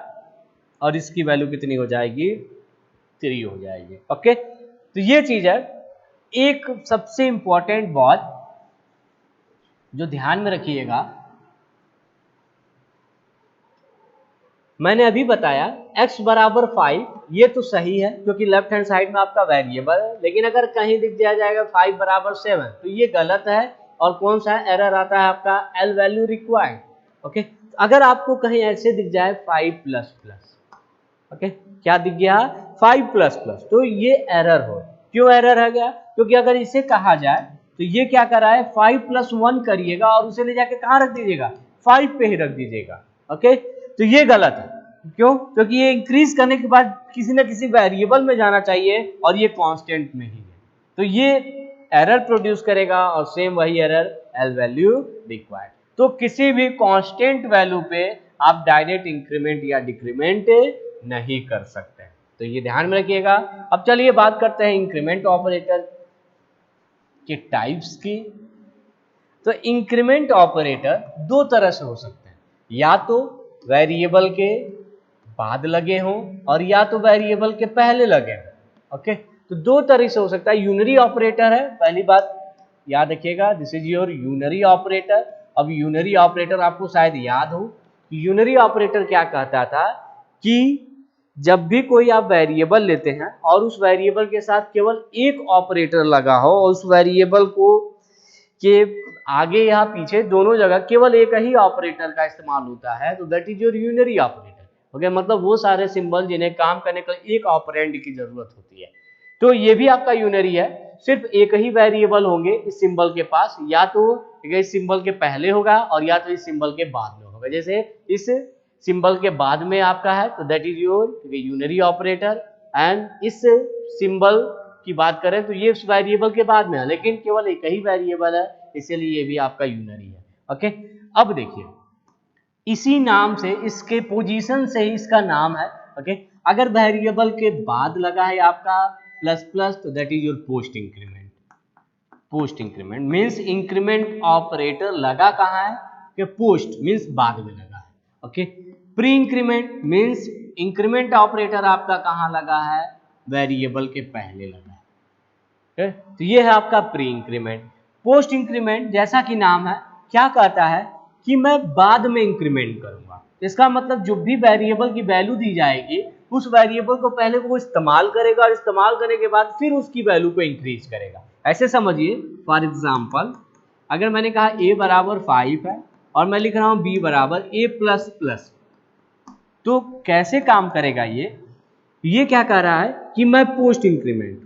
और इसकी वैल्यू कितनी हो जाएगी, 3 हो जाएगी। ओके, तो ये चीज है। एक सबसे इंपॉर्टेंट बात जो ध्यान में रखिएगा, मैंने अभी बताया x = 5, ये तो सही है क्योंकि लेफ्ट हैंड साइड में आपका वेरिएबल है, लेकिन अगर कहीं दिख दिया जाएगा 5 = 7 तो ये गलत है, और कौन सा एरर आता है आपका, एल वैल्यू रिक्वायर्ड। ओके, अगर आपको कहीं ऐसे दिख जाए 5++, ओके, क्या दिख गया 5++, तो ये एरर हो। क्यों एरर है गया, क्योंकि अगर इसे कहा जाए तो ये क्या कर रहा है, 5+1 करिएगा और उसे ले जाके कहाँ रख दीजिएगा, 5 पे ही रख दीजिएगा। ओके, तो ये गलत है। क्यों, क्योंकि ये इंक्रीज करने के बाद किसी ना किसी वेरिएबल में जाना चाहिए और ये कांस्टेंट में ही है, तो ये एरर प्रोड्यूस करेगा, और सेम वही एरर एल वैल्यू रिक्वायर्ड। तो किसी भी कांस्टेंट वैल्यू पे आप डायरेक्ट इंक्रीमेंट या डिक्रीमेंट नहीं कर सकते, तो ये ध्यान में रखिएगा। अब चलिए बात करते हैं इंक्रीमेंट ऑपरेटर के टाइप्स की। तो इंक्रीमेंट ऑपरेटर दो तरह से हो सकते हैं, या तो वेरिएबल के बाद लगे हों और या तो वेरिएबल के पहले लगे हों। ओके, तो दो तरह से हो सकता है। यूनरी ऑपरेटर है, पहली बात याद रखिएगा, this is your unary operator. अब यूनरी ऑपरेटर आपको शायद याद हो, यूनरी ऑपरेटर क्या कहता था कि जब भी कोई आप वेरिएबल लेते हैं और उस वेरिएबल के साथ केवल एक ऑपरेटर लगा हो और उस वेरिएबल को के आगे या पीछे दोनों जगह केवल एक ही ऑपरेटर का इस्तेमाल होता है, तो that is your unary operator. Okay, मतलब वो सारे सिंबल जिन्हें काम करने के लिए एक ऑपरेंड की जरूरत होती है, तो ये भी आपका यूनरी है। सिर्फ एक ही वेरिएबल होंगे इस सिंबल के पास, या तो इस सिंबल के पहले होगा और या तो इस सिंबल के बाद में होगा। जैसे इस सिंबल के बाद में आपका है तो that is your unary operator, and इस सिंबल की बात करें तो ये वेरिएबल के बाद में है, लेकिन केवल एक ही वेरिएबल है, इसलिए ये भी आपका यूनरी है। ओके, अब देखिए इसी नाम से, इसके पोजीशन से ही इसका नाम है। ओके, अगर वेरिएबल के बाद लगा है आपका प्लस प्लस तो that is your post increment. Post increment means increment operator लगा कहाँ है कि पोस्ट मीन्स बाद में लगा है। Okay, pre increment means increment operator आपका कहाँ लगा है, वेरिएबल के पहले लगा है। तो ये है आपका प्री इंक्रीमेंट। पोस्ट इंक्रीमेंट जैसा कि नाम है क्या कहता है कि मैं बाद में इंक्रीमेंट करूंगा। इसका मतलब जो भी वेरिएबल की वैल्यू दी जाएगी उस वेरिएबल को पहले वो इस्तेमाल करेगा और इस्तेमाल करने के बाद फिर उसकी वैल्यू को इंक्रीज करेगा। ऐसे समझिए, फॉर एग्जांपल अगर मैंने कहा a बराबर 5 है और मैं लिख रहा हूं b बराबर a प्लस प्लस, तो कैसे काम करेगा ये क्या कह रहा है कि मैं पोस्ट इंक्रीमेंट।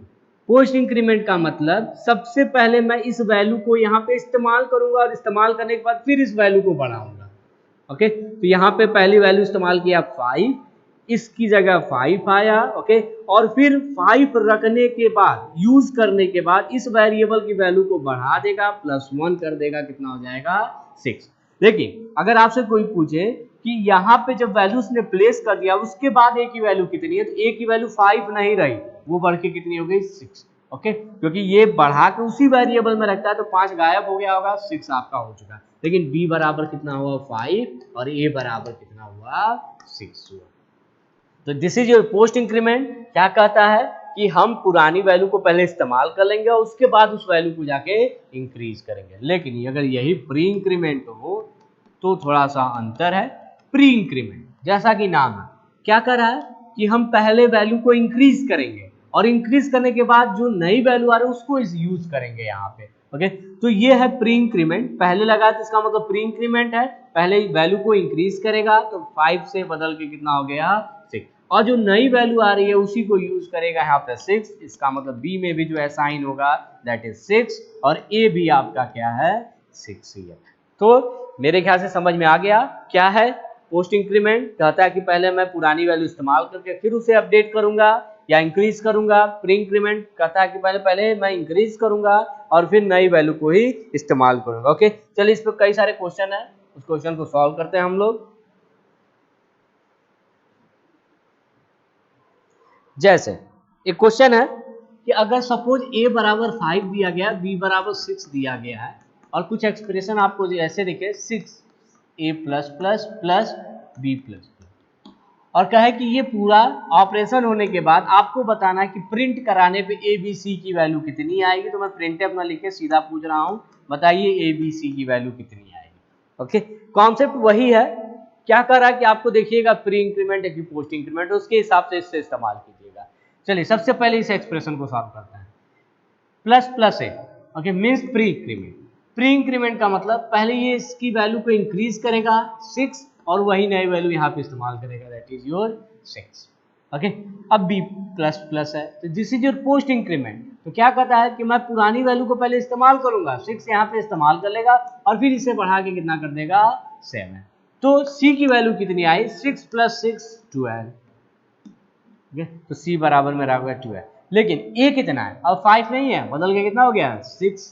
पोस्ट इंक्रीमेंट का मतलब सबसे पहले मैं इस वैल्यू को यहाँ पे इस्तेमाल करूंगा और इस्तेमाल करने के बाद फिर इस वैल्यू को बढ़ाऊंगा। ओके, तो यहाँ पे पहली वैल्यू इस्तेमाल किया 5, इसकी जगह 5 आया। ओके, और फिर 5 रखने के बाद, यूज करने के बाद इस वेरिएबल की वैल्यू को बढ़ा देगा, +1 कर देगा, कितना हो जाएगा 6। लेकिन अगर आपसे कोई पूछे कि यहाँ पे जब वैल्यूज ने प्लेस कर दिया उसके बाद a की वैल्यू कितनी है, तो a की वैल्यू 5 नहीं रही, वो बढ़ के कितनी हो गई 6। ओके, क्योंकि ये बढ़ा के उसी वेरिएबल में रखता है तो 5 गायब हो गया होगा, 6 आपका हो चुका है। लेकिन b बराबर कितना हुआ 5 और a बराबर कितना हुआ 6 हुआ। तो this is your post increment. क्या कहता है कि हम पुरानी वैल्यू को पहले इस्तेमाल कर लेंगे और उसके बाद उस वैल्यू को जाके इंक्रीज करेंगे। लेकिन अगर यही प्री इंक्रीमेंट हो तो थोड़ा सा अंतर है। प्री इंक्रीमेंट जैसा कि नाम है क्या कर रहा है कि हम पहले वैल्यू को इंक्रीज करेंगे और इंक्रीज करने के बाद जो नई वैल्यू आ रही है उसको यूज करेंगे यहाँ पे। ओके, तो ये है प्री इंक्रीमेंट। पहले लगा तो इसका मतलब प्री इंक्रीमेंट है, पहले वैल्यू को इंक्रीज करेगा तो 5 से बदल के कितना हो गया 6, और जो नई वैल्यू आ रही है उसी को यूज करेगा यहाँ पे 6। इसका मतलब बी में भी जो असाइन होगा दैट इज 6 और ए भी आपका क्या है 6 ही है। तो मेरे ख्याल से समझ में आ गया क्या है पोस्ट इंक्रीमेंट। कहता है कि पहले मैं पुरानी वैल्यू इस्तेमाल करके फिर उसे अपडेट करूंगा या इंक्रीज करूंगा। प्री इंक्रीमेंट कहता है कि पहले मैं इंक्रीज करूंगा और फिर नई वैल्यू को ही इस्तेमाल करूंगा। ओके, चलिए इस पर कई सारे क्वेश्चन है, उस क्वेश्चन को सॉल्व करते हैं हम लोग। जैसे एक क्वेश्चन है कि अगर सपोज a बराबर 5 दिया गया, b बराबर 6 दिया गया है और कुछ एक्सप्रेशन आपको ऐसे दिखे 6a plus plus plus b plus, और कहे कि ये पूरा ऑपरेशन होने के बाद आपको बताना है कि प्रिंट कराने पे a b c की वैल्यू कितनी आएगी। तो मैं प्रिंटफ में लिखे सीधा पूछ रहा हूँ, बताइए a b c की वैल्यू कितनी आएगी। ओके, कॉन्सेप्ट वही है। क्या कर रहा है कि आपको देखिएगा प्री इंक्रीमेंट है कि पोस्ट इंक्रीमेंट, उसके हिसाब से इससे इस्तेमाल कीजिएगा। चलिए सबसे पहले इस एक्सप्रेशन को सॉल्व करते हैं। प्लस प्लस है, okay, means pre increment. Pre increment का मतलब पहले ये इसकी वैल्यू को इंक्रीज करेगा 6 और वही नई वैल्यू यहाँ पे इस्तेमाल करेगा दैट इज योर 6। ओके, अब b प्लस प्लस है तो this is your post increment. तो क्या कहता है कि मैं पुरानी वैल्यू को पहले इस्तेमाल करूंगा, 6 यहाँ पे इस्तेमाल कर लेगा और फिर इसे बढ़ा के कितना कर देगा 7। तो c की वैल्यू कितनी आई 6 प्लस 6 12। तो c बराबर में रहा 12, लेकिन a कितना है अब 5 नहीं है, बदल के कितना हो गया 6।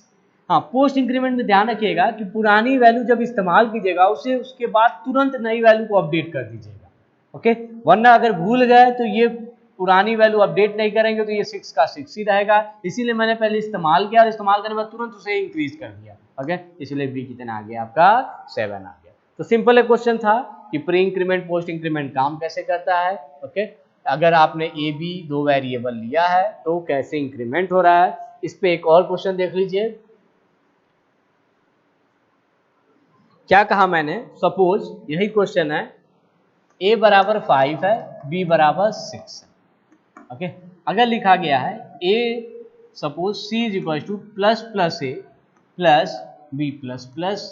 हाँ, पोस्ट इंक्रीमेंट में ध्यान रखिएगा कि पुरानी वैल्यू जब इस्तेमाल कीजिएगा उसे उसके बाद तुरंत नई वैल्यू को अपडेट कर दीजिएगा। ओके, वरना अगर भूल गए तो ये पुरानी वैल्यू अपडेट नहीं करेंगे तो ये 6 का 6 ही रहेगा। इसीलिए मैंने पहले इस्तेमाल किया और इस्तेमाल करने के बाद तुरंत उसे इंक्रीज कर दिया। ओके, इसलिए b कितना आ गया आपका 7 आ गया। तो सिंपल एक क्वेश्चन था कि प्री इंक्रीमेंट पोस्ट इंक्रीमेंट काम कैसे करता है। ओके, अगर आपने ए बी दो वेरिएबल लिया है तो कैसे इंक्रीमेंट हो रहा है। इस पे एक और क्वेश्चन देख लीजिए। क्या कहा मैंने, सपोज यही क्वेश्चन है, a बराबर 5 है, b बराबर 6 है। ओके, अगर लिखा गया है a suppose c is equal to plus plus a plus b plus plus,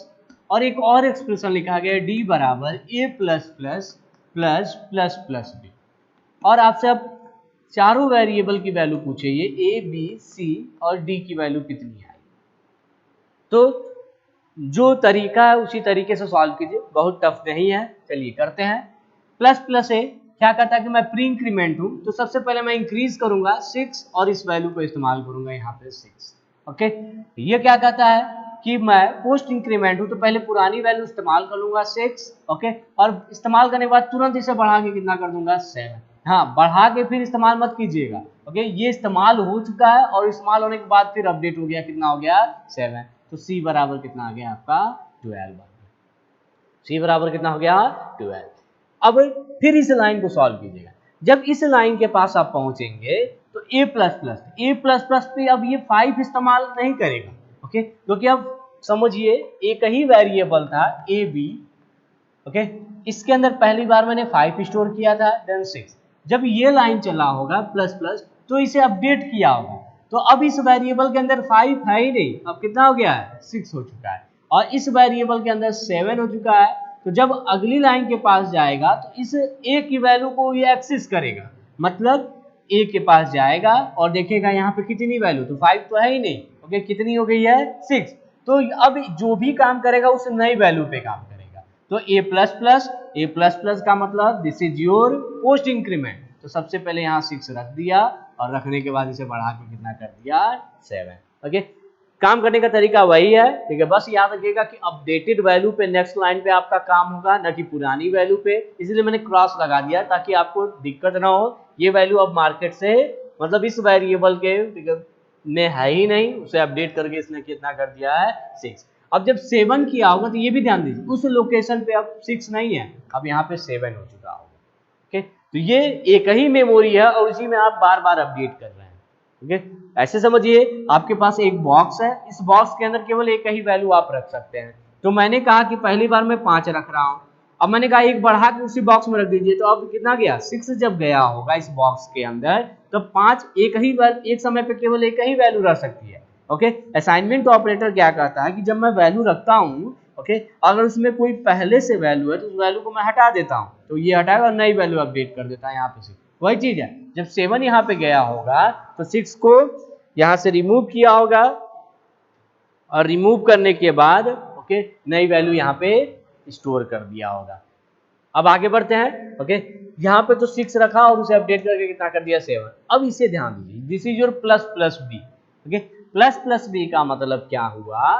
और एक और एक्सप्रेशन लिखा गया है d बराबर a plus plus plus plus plus b, और आपसे अब चारों वेरिएबल की वैल्यू पूछे ये a b c और d की वैल्यू कितनी आई। तो जो तरीका है उसी तरीके से सॉल्व कीजिए, बहुत टफ नहीं है। चलिए करते हैं। प्लस प्लस ए क्या कहता है कि मैं प्री इंक्रीमेंट हूं, तो सबसे पहले मैं इंक्रीज करूंगा 6 और इस वैल्यू को इस्तेमाल करूंगा यहाँ पे 6। ओके, ये क्या कहता है कि मैं पोस्ट इंक्रीमेंट हूं, तो पहले पुरानी वैल्यू इस्तेमाल कर लूंगा 6। ओके, और इस्तेमाल करने के बाद तुरंत इसे बढ़ा के कितना कर दूंगा 7। हाँ, बढ़ा के फिर इस्तेमाल मत कीजिएगा। ओके, ये इस्तेमाल हो चुका है और इस्तेमाल होने के बाद फिर अपडेट हो गया, कितना हो गया 7। तो सी बराबर कितना आ गया आपका 12। सी बराबर कितना हो गया 12। अब फिर इस लाइन को सॉल्व कीजिएगा। जब इस लाइन के पास आप पहुंचेंगे तो ए प्लस प्लस पे अब ये 5 इस्तेमाल नहीं करेगा। ओके, क्योंकि अब समझिए एक ही वेरिएबल था ए बी। ओके, इसके अंदर पहली बार मैंने 5 स्टोर किया था, देन 6। जब ये लाइन चला होगा प्लस प्लस तो इसे अपडेट किया होगा, तो अब इस वेरिएबल के अंदर 5 है ही नहीं, अब कितना हो गया है 6 हो चुका है, और इस वेरिएबल के अंदर 7 हो चुका है। तो जब अगली लाइन के पास जाएगा तो इस ए की वैल्यू को ये एक्सेस करेगा, मतलब ए के पास जाएगा और देखेगा यहाँ पे कितनी वैल्यू, तो 5 तो है ही नहीं। ओके, कितनी हो गई है 6। तो अब जो भी काम करेगा उस नई वैल्यू पे काम करेगा। तो ए प्लस प्लस का मतलब this is your post increment. तो सबसे पहले यहाँ 6 रख दिया और रखने के बाद इसे बढ़ा के कितना कर दिया 7। ओके, काम करने का तरीका वही है, ठीक है। बस याद रखिएगा कि अपडेटेड वैल्यू पे नेक्स्ट लाइन पे आपका काम होगा, ना कि पुरानी वैल्यू पे, इसलिए मैंने क्रॉस लगा दिया ताकि आपको दिक्कत ना हो। ये वैल्यू अब मार्केट से मतलब इस वेरिएबल के में है ही नहीं, उसे अपडेट करके इसने कितना कर दिया है 6। अब जब 7 किया होगा तो ये भी ध्यान दीजिए उस लोकेशन पे अब 6 नहीं है, अब यहाँ पे 7 हो चुका होगा। ओके, तो ये एक ही मेमोरी है और उसी में आप बार बार अपडेट कर रहे हैं। ओके, ऐसे समझिए आपके पास एक बॉक्स है, इस बॉक्स के अंदर केवल एक ही वैल्यू आप रख सकते हैं। तो मैंने कहा कि पहली बार मैं 5 रख रहा हूं, अब मैंने कहा एक बढ़ा के उसी बॉक्स में रख दीजिए, तो अब कितना गया 6 जब गया होगा इस बॉक्स के अंदर, तो 5 एक समय पे केवल एक ही वैल्यू रह सकती है। ओके, असाइनमेंट ऑपरेटर क्या कहता है कि जब मैं वैल्यू रखता हूं, ओके, अगर उसमें कोई पहले से वैल्यू है तो उस वैल्यू को मैं हटा देता हूं, तो ये हटाएगा और नई वैल्यू अपडेट कर देता है यहाँ पे। वही चीज है, जब 7 यहाँ पे गया होगा तो 6 को यहाँ से रिमूव किया होगा और रिमूव करने के बाद ओके नई वैल्यू यहाँ पे स्टोर कर दिया होगा। अब आगे बढ़ते हैं। ओके, यहाँ पे तो 6 रखा और उसे अपडेट करके कितना कर दिया 7। अब इसे ध्यान दीजिए, this is your plus plus B. Okay, plus plus B का मतलब क्या हुआ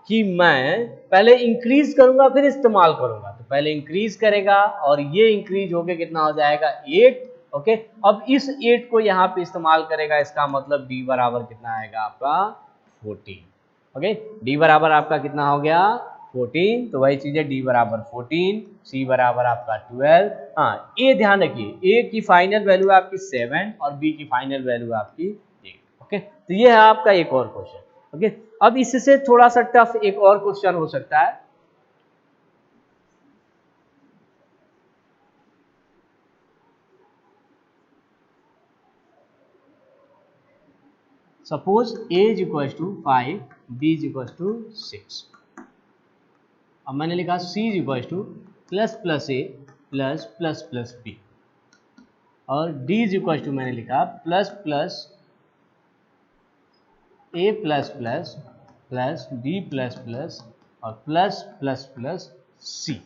कि मैं पहले इंक्रीज करूंगा फिर इस्तेमाल करूंगा, तो पहले इंक्रीज करेगा और ये इंक्रीज होके कितना हो जाएगा 8। ओके, अब इस 8 को यहाँ पे इस्तेमाल करेगा, इसका मतलब डी बराबर कितना आएगा आपका 14। ओके, डी बराबर आपका कितना हो गया 14। तो वही चीज है, डी बराबर 14, सी बराबर आपका 12। हाँ, ये ध्यान रखिए ए की फाइनल वैल्यू है आपकी 7 और बी की फाइनल वैल्यू है आपकी 8। ओके, तो ये है आपका एक और क्वेश्चन। ओके, अब इससे थोड़ा सा टफ एक और क्वेश्चन हो सकता है। Suppose a is equal to 5, b is equal to 6। अब मैंने लिखा c is equal to plus plus a plus plus plus b, और d इज इक्वल टू मैंने लिखा plus plus a plus plus plus B plus plus और plus plus plus सी।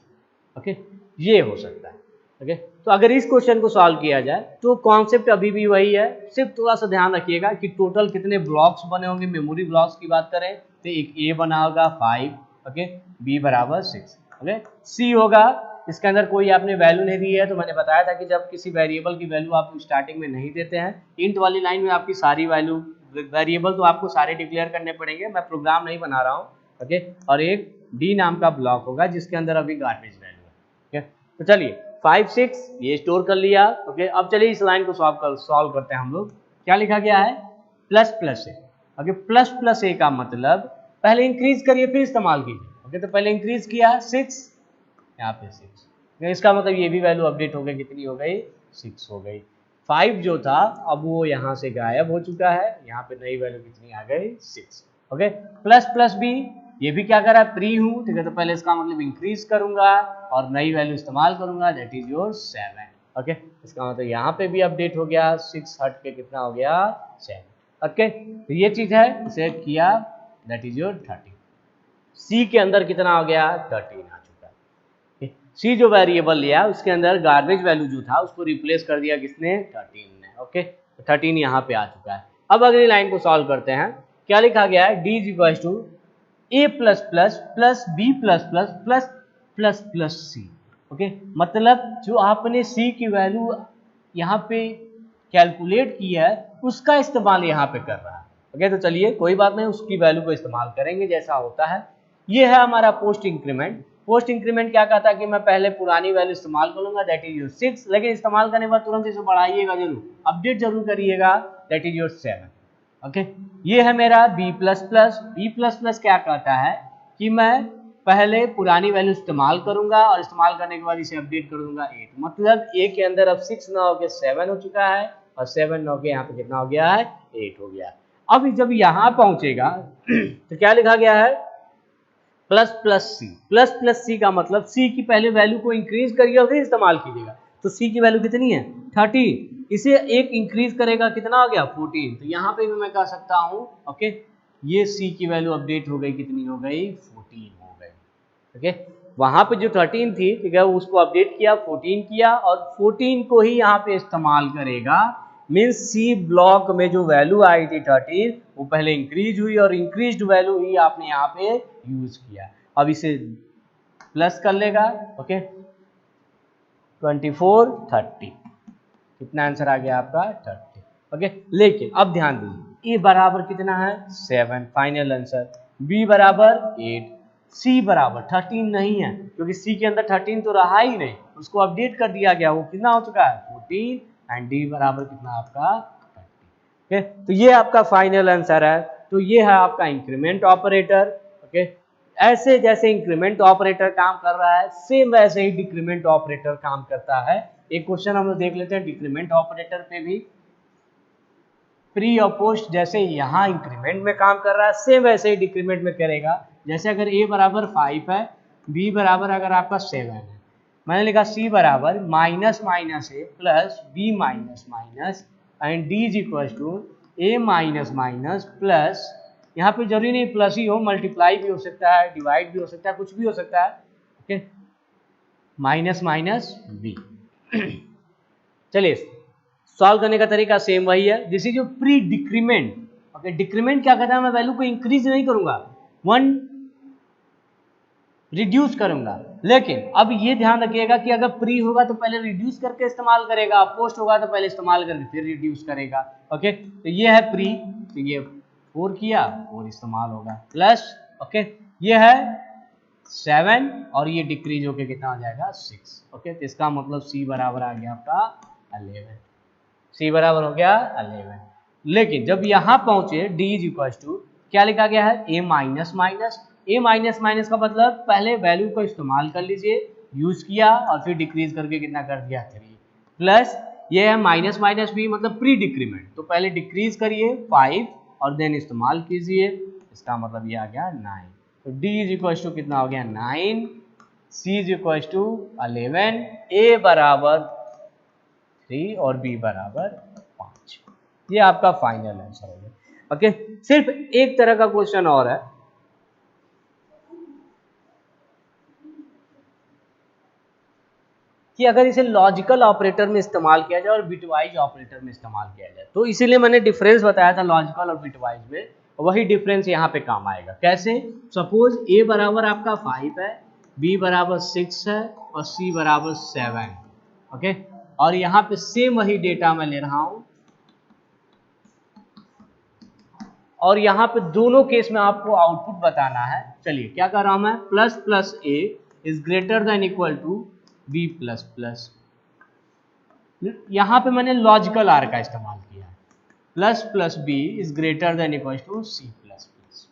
Okay, ये हो सकता है। ओके, तो अगर इस क्वेश्चन को सॉल्व किया जाए तो कॉन्सेप्ट अभी भी वही है, सिर्फ थोड़ा सा ध्यान रखिएगा कि टोटल कितने ब्लॉक्स बने होंगे। मेमोरी ब्लॉक्स की बात करें तो एक ए बना होगा 5, ओके, बी बराबर 6, ओके, सी होगा इसके अंदर कोई आपने वैल्यू नहीं दी है, तो मैंने बताया था कि जब किसी वेरिएबल की वैल्यू आप स्टार्टिंग में नहीं देते हैं, इंट वाली लाइन में आपकी सारी वैल्यू वेरिएबल तो आपको सारे डिक्लेयर करने पड़ेंगे, मैं प्रोग्राम नहीं बना रहा हूँ। ओके, और एक डी नाम का ब्लॉक होगा जिसके अंदर अभी गार्बेज वैल्यू है। ओके, तो चलिए 5 6 ये स्टोर कर लिया। ओके, अब चलिए इस लाइन को सॉल्व करते हैं हम लोग। क्या लिखा गया है प्लस प्लस ए। ओके, प्लस प्लस ए का मतलब पहले इंक्रीज करिए फिर इस्तेमाल कीजिए। ओके, तो पहले इंक्रीज किया 6, यहाँ पे 6, इसका मतलब ये भी वैल्यू अपडेट हो गई, कितनी हो गई 6 हो गई। 5 जो था अब वो यहाँ से गायब हो चुका है, यहाँ पे नई वैल्यू कितनी आ गई 6। ओके, प्लस प्लस बी ये भी क्या कर रहा है प्री हूँ, ठीक है, तो पहले इसका मतलब इंक्रीज करूंगा और नई वैल्यू इस्तेमाल करूंगा, दैट इज योर 7। ओके, इसका मतलब यहाँ पे भी अपडेट हो गया, 6 हट के कितना हो गया 7। ओके, तो ये चीज है, इसे किया, दैट इज योर 13। सी के अंदर कितना हो गया 13 आ चुका है। सी जो वेरिएबल लिया उसके अंदर गार्बेज वैल्यू जो था उसको रिप्लेस कर दिया किसने, 13 ने। ओके, 13 यहाँ पे आ चुका है। अब अगली लाइन को सॉल्व करते हैं। क्या लिखा गया है, D is equal to A plus plus plus B plus plus plus plus plus C. Okay, मतलब जो आपने सी की वैल्यू यहाँ पे कैलकुलेट की है उसका इस्तेमाल यहाँ पे कर रहा है। ओके, तो चलिए कोई बात नहीं, उसकी वैल्यू को इस्तेमाल करेंगे जैसा होता है। ये है हमारा पोस्ट इंक्रीमेंट। पोस्ट इंक्रीमेंट क्या कहता है कि मैं पहले पुरानी वैल्यू इस्तेमाल करूंगा, दैट इज योर 6, लेकिन इस्तेमाल करने के बाद तुरंत इसे बढ़ाइएगा जरूर, अपडेट जरूर करिएगा, दैट इज योर 7। ओके, ये है मेरा B plus plus. B plus plus क्या कहता है कि मैं पहले पुरानी वैल्यू इस्तेमाल करूंगा और इस्तेमाल करने के बाद इसे अपडेट कर दूंगा 8, मतलब ए के अंदर अब 6 ना होकर 7 हो चुका है और 7 ना होकर यहाँ पे कितना हो गया है, 8 हो गया। अब जब यहाँ पहुंचेगा तो क्या लिखा गया है, प्लस प्लस सी। प्लस प्लस सी का मतलब सी की पहले वैल्यू को इंक्रीज करिए और फिर इस्तेमाल कीजिएगा। तो सी की वैल्यू कितनी है, 13, इसे एक इंक्रीज करेगा कितना हो गया, 14। तो यहाँ पे भी मैं कह सकता हूँ ओके, ये सी की वैल्यू अपडेट हो गई, कितनी हो गई, 14 हो गई। ओके, वहां पे जो 13 थी, ठीक है, उसको अपडेट किया, 14 किया और 14 को ही यहाँ पे इस्तेमाल करेगा। मीन्स सी ब्लॉक में जो वैल्यू आई थी 13 वो पहले इंक्रीज हुई और इंक्रीज्ड वैल्यू ही आपने यहाँ पे यूज किया। अब इसे प्लस कर लेगा। ओके, 24 30, कितना आंसर आ गया आपका, 30। ओके, लेकिन अब ध्यान दीजिए, ए बराबर कितना है, 7, फाइनल आंसर। बी बराबर 8, सी बराबर 13 नहीं है क्योंकि सी के अंदर 13 तो रहा ही नहीं, उसको अपडेट कर दिया गया, वो कितना हो चुका है, 14, एंड डी बराबर कितना आपका, 30। ओके, तो ये आपका फाइनल आंसर है। तो ये है आपका इंक्रीमेंट ऑपरेटर। ओके, ऐसे जैसे इंक्रीमेंट ऑपरेटर काम कर रहा है सेम वैसे ही डिक्रीमेंट ऑपरेटर काम करता है। एक क्वेश्चन हम लोग देख लेते हैं डिक्रीमेंट ऑपरेटर पे भी। प्री और पोस्ट जैसे यहाँ इंक्रीमेंट में काम कर रहा है सेम वैसे ही डिक्रीमेंट में करेगा। जैसे अगर ए बराबर 5 है, बी बराबर अगर आपका 7 है, मैंने लिखा सी बराबर minus minus A plus B minus minus and D is equal to A minus minus plus, यहाँ पे जरूरी नहीं प्लस ही हो, मल्टीप्लाई भी हो सकता है, डिवाइड भी हो सकता है, कुछ भी हो सकता है। Okay, minus minus B. चलिए सॉल्व करने का तरीका सेम वही है, this is your pre decrement. Okay, decrement क्या कहता है, मैं वैल्यू को इंक्रीज नहीं करूंगा, 1 रिड्यूस करूंगा। लेकिन अब ये ध्यान रखिएगा कि अगर प्री होगा तो पहले रिड्यूस करके इस्तेमाल करेगा, पोस्ट होगा तो पहले इस्तेमाल करके फिर रिड्यूस करेगा। ओके, तो ये है प्री, तो ये 4 किया और इस्तेमाल होगा प्लस। ओके, ये है 7 और ये डिक्रीज होके कितना हो जाएगा, 6। ओके, तो इसका मतलब सी बराबर आ गया आपका 11, सी बराबर हो गया 11। लेकिन जब यहाँ पहुंचे डी इज इक्वल टू क्या लिखा गया है, ए माइनस माइनस। ए माइनस माइनस का मतलब पहले वैल्यू को इस्तेमाल कर लीजिए, यूज किया और फिर डिक्रीज करके कितना कर दिया, 3 प्लस ये है माइनस माइनस बी मतलब प्री डिक्रीमेंट, तो पहले डिक्रीज करिए 5 और देन इस्तेमाल कीजिए, इसका मतलब ये आ गया 9। तो डी इज इक्वल टू कितना हो गया 9, सी इज इक्वल टू 11, ए बराबर 3 और बी बराबर 5। ये आपका फाइनल आंसर हो गया। ओके, सिर्फ एक तरह का क्वेश्चन और है कि अगर इसे लॉजिकल ऑपरेटर में इस्तेमाल किया जाए और बिटवाइज ऑपरेटर में इस्तेमाल किया जाए, तो इसीलिए मैंने डिफरेंस बताया था लॉजिकल और बिटवाइज में, वही डिफरेंस यहाँ पे काम आएगा। कैसे, सपोज ए बराबर आपका 5 है, बी बराबर 6 है और सी बराबर 7। ओके, और यहाँ पे सेम वही डेटा मैं ले रहा हूं और यहाँ पे दोनों केस में आपको आउटपुट बताना है। चलिए क्या कर रहा हूं मैं, plus plus a is greater than equal to b plus plus. यहाँ पे मैंने लॉजिकल आर का इस्तेमाल किया है, plus plus b is greater than equal to c plus plus.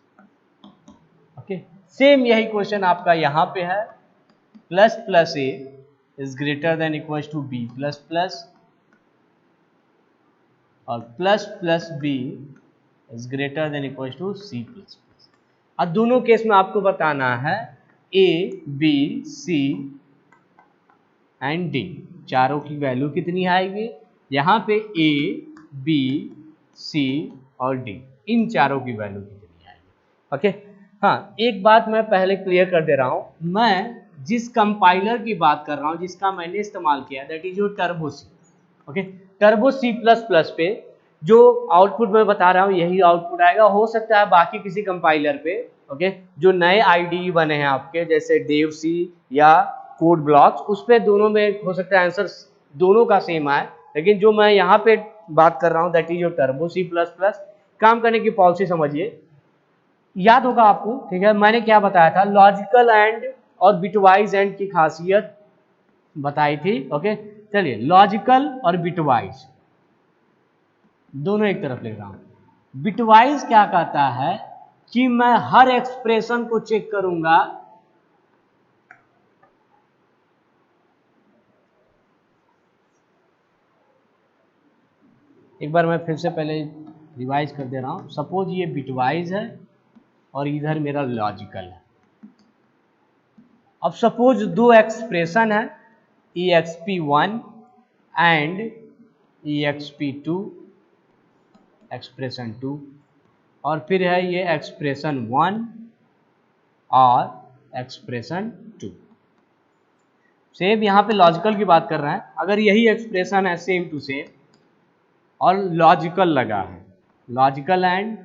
Okay, same यही क्वेश्चन आपका यहाँ पे है, plus plus a is greater than equal to b plus plus और plus plus b is greater than equal to c plus plus. अब दोनों case में आपको बताना है A B C and D चारों की वैल्यू कितनी आएगी। यहाँ पे ए बी सी और डी इन चारों की वैल्यू कितनी आएगी। ओके, हाँ एक बात मैं पहले क्लियर कर दे रहा हूँ, मैं जिस कंपाइलर की बात कर रहा हूं, जिसका मैंने इस्तेमाल किया, that is your Turbo C. Okay, Turbo C plus plus पे जो आउटपुट मैं बता रहा हूं यही आउटपुट आएगा। हो सकता है बाकी किसी कंपाइलर पे, ओके, जो नए आईडी बने हैं आपके जैसे डेव सी या कोड ब्लॉक्स, उस पे दोनों में हो सकता है आंसर दोनों का सेम आए, लेकिन जो मैं यहाँ पे बात कर रहा हूँ that is your Turbo C plus plus. काम करने की पॉलिसी समझिए, याद होगा आपको, ठीक है, मैंने क्या बताया था, लॉजिकल एंड और बिटवाइज एंड की खासियत बताई थी। ओके, चलिए लॉजिकल और बिटवाइज दोनों एक तरफ लिख रहा हूं। बिटवाइज क्या कहता है कि मैं हर एक्सप्रेशन को चेक करूंगा, एक बार मैं फिर से पहले रिवाइज कर दे रहा हूं। सपोज ये बिटवाइज है और इधर मेरा लॉजिकल है। अब सपोज दो एक्सप्रेशन है exp1 एंड exp2, एक्सप्रेशन 2, और फिर है ये एक्सप्रेशन 1 और एक्सप्रेशन 2। सेम यहाँ पे लॉजिकल की बात कर रहे हैं। अगर यही एक्सप्रेशन है सेम टू सेम और लॉजिकल लगा है, लॉजिकल एंड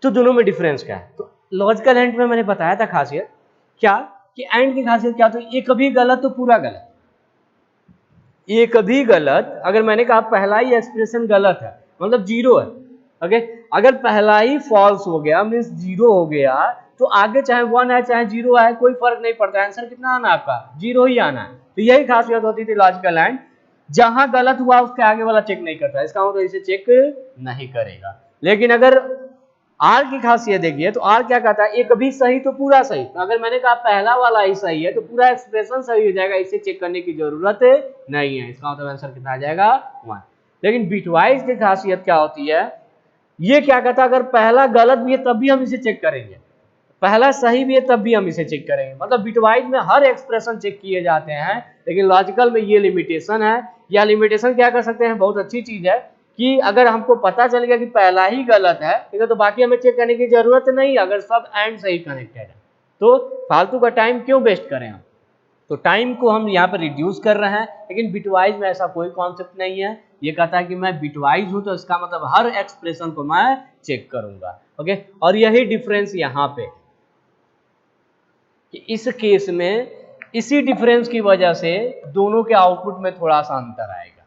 तो दोनों में डिफरेंस क्या है? तो लॉजिकल एंड में मैंने बताया था खासियत क्या, कि एंड की खासियत क्या, तो ये कभी गलत तो पूरा गलत, ये कभी गलत। अगर मैंने कहा पहला ही एक्सप्रेशन गलत है मतलब जीरो है, ओके, अगर पहला ही फॉल्स हो गया मीन्स जीरो हो गया, तो आगे चाहे 1 है चाहे 0 है कोई फर्क नहीं पड़ता, आंसर कितना आना है आपका, 0 ही आना है। तो यही खासियत होती थी लॉजिकल एंड, जहां गलत हुआ उसके आगे वाला चेक नहीं करता, इसका मतलब इसे चेक नहीं करेगा। लेकिन अगर आर की खासियत देखिए, तो आर क्या कहता है, एक भी सही तो पूरा सही। तो अगर मैंने कहा पहला वाला ही सही है तो पूरा एक्सप्रेशन सही हो जाएगा, इसे चेक करने की जरूरत नहीं है, इसका मतलब आंसर कितना आ जाएगा 1। लेकिन बिटवाइज की खासियत क्या होती है, ये क्या कहता है, अगर पहला गलत भी है तब भी हम इसे चेक करेंगे, पहला सही भी है तब भी हम इसे चेक करेंगे। मतलब बिटवाइज में हर एक्सप्रेशन चेक किए जाते हैं, लेकिन लॉजिकल में ये लिमिटेशन है। या लिमिटेशन क्या कर सकते हैं, बहुत अच्छी चीज है कि अगर हमको पता चल गया कि पहला ही गलत है, ठीक है, तो बाकी हमें चेक करने की जरूरत नहीं, अगर सब एंड सही कनेक्टेड है तो फालतू का टाइम क्यों वेस्ट करें हम। तो टाइम को हम यहाँ पर रिड्यूस कर रहे हैं। लेकिन बिटवाइज में ऐसा कोई कॉन्सेप्ट नहीं है, ये कहता है कि मैं बिटवाइज हूं तो इसका मतलब हर एक्सप्रेशन को मैं चेक करूंगा। ओके, और यही डिफरेंस यहाँ पे कि इस केस में इसी डिफरेंस की वजह से दोनों के आउटपुट में थोड़ा सा अंतर आएगा।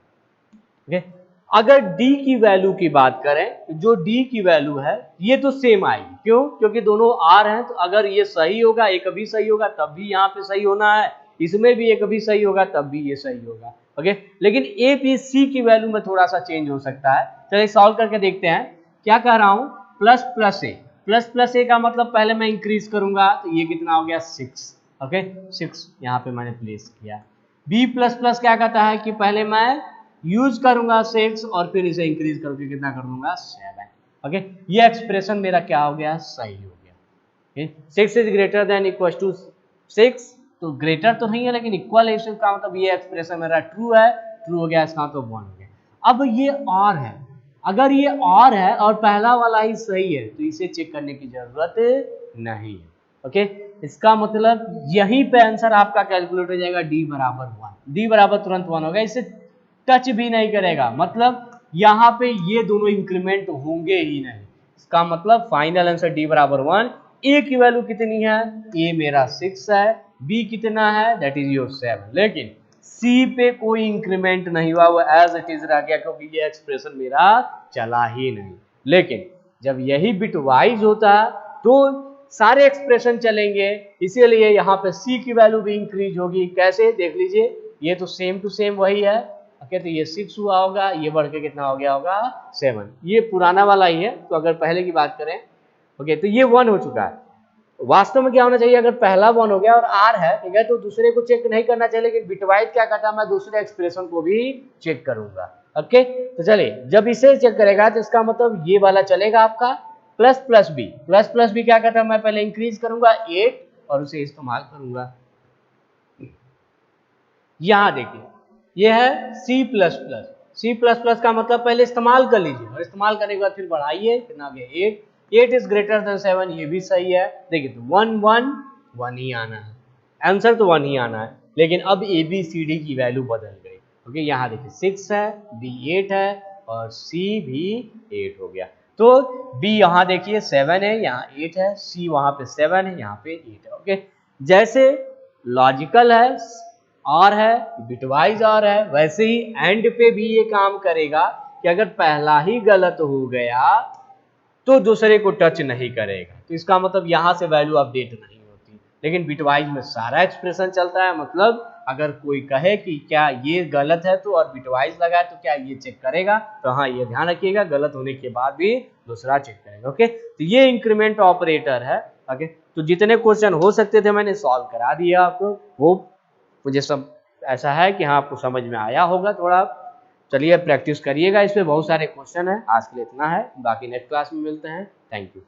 ओके, अगर d की वैल्यू की बात करें, जो d की वैल्यू है ये तो सेम आएगी, क्यों, क्योंकि दोनों r हैं, तो अगर ये सही होगा एक भी सही होगा तब भी यहाँ पे सही होना है, इसमें भी एक भी सही होगा तब भी ये सही होगा। ओके, लेकिन a b c की वैल्यू में थोड़ा सा चेंज हो सकता है। चलिए सॉल्व करके देखते हैं। क्या कह रहा हूं, प्लस प्लस ए का मतलब पहले मैं इंक्रीज करूंगा, तो ये कितना हो गया 6। ओके, 6 यहाँ पे मैंने प्लेस किया। b प्लस प्लस क्या कहता है कि पहले मैं यूज करूंगा 6 और फिर इसे इंक्रीज करके कितना कर दूंगा 7। ओके, ये एक्सप्रेशन मेरा क्या हो गया, सही हो गया। 6 is greater than equal to 6, तो ग्रेटर तो नहीं है लेकिन इक्वल है, इसका मतलब ये एक्सप्रेशन मेरा ट्रू है, ट्रू हो गया, इसका तो 1 हो गया। अब ये और है, अगर ये और है और पहला वाला ही सही है तो इसे चेक करने की जरूरत नहीं है। ओके, इसका मतलब यहीं पे आंसर आपका कैलकुलेट हो जाएगा d बराबर 1, d बराबर तुरंत 1 होगा, इसे टच भी नहीं करेगा, मतलब यहाँ पे ये दोनों इंक्रीमेंट होंगे ही नहीं। इसका मतलब फाइनल आंसर d बराबर 1। a की वैल्यू कितनी है, a मेरा 6 है, b कितना है, दैट इज योर 7, लेकिन c पे कोई इंक्रीमेंट नहीं हुआ, वो एज इट इज रह गया क्योंकि ये एक्सप्रेशन मेरा चला ही नहीं। लेकिन जब यही बिट वाइज होता तो सारे एक्सप्रेशन चलेंगे, इसीलिए यहाँ पे c की वैल्यू भी इंक्रीज होगी। कैसे, देख लीजिए, ये तो सेम टू सेम वही है। ओके, तो ये 6 हुआ होगा, ये बढ़ के कितना हो गया होगा 7, ये पुराना वाला ही है। तो अगर पहले की बात करें, ओके, तो ये 1 हो चुका है। वास्तव में क्या होना चाहिए, अगर पहला 1 हो गया और r है, ठीक है, तो दूसरे को चेक नहीं करना चाहिए, लेकिन बिटवाइज क्या कहता है, मैं दूसरे एक्सप्रेशन को भी चेक करूंगा। ओके, तो चलिए, जब इसे चेक करेगा तो इसका मतलब ये वाला चलेगा आपका प्लस प्लस बी क्या कहता है, मैं पहले इंक्रीज करूंगा 8 और उसे इस्तेमाल करूंगा। यहां देखिए, ये है C++, सी प्लस प्लस का मतलब पहले इस्तेमाल कर लीजिए और इस्तेमाल करने के बाद फिर बढ़ाइए, कितना आ गया 8, 8 इज ग्रेटर देन 7, ये भी सही है। देखिए तो 1 1 1 ही आना है, आंसर तो 1 ही आना है, लेकिन अब ए बी सी डी की वैल्यू बदल गई। ओके, यहाँ देखिए 6 है, बी 8 है और सी भी 8 हो गया। तो बी यहाँ देखिए 7 है, यहाँ 8 है, सी वहाँ पे 7 है, यहाँ पे 8 है। ओके, जैसे लॉजिकल है और है, बिटवाइज और है, वैसे ही एंड पे भी ये काम करेगा कि अगर पहला ही गलत हो गया तो दूसरे को टच नहीं करेगा। तो इसका मतलब यहाँ से वैल्यू अपडेट नहीं होती, लेकिन बिटवाइज में सारा एक्सप्रेशन चलता है। मतलब अगर कोई कहे कि क्या ये गलत है तो और बिटवाइज लगाए तो क्या ये चेक करेगा, तो हाँ ये ध्यान रखिएगा, गलत होने के बाद भी दूसरा चेक करेगा। ओके, तो ये इंक्रीमेंट ऑपरेटर है। ओके, तो जितने क्वेश्चन हो सकते थे मैंने सॉल्व करा दिया आपको, वो मुझे सब ऐसा है कि हाँ आपको समझ में आया होगा थोड़ा। चलिए प्रैक्टिस करिएगा, इस पे बहुत सारे क्वेश्चन है। आज के लिए इतना है, बाकी नेक्स्ट क्लास में मिलते हैं। Thank you.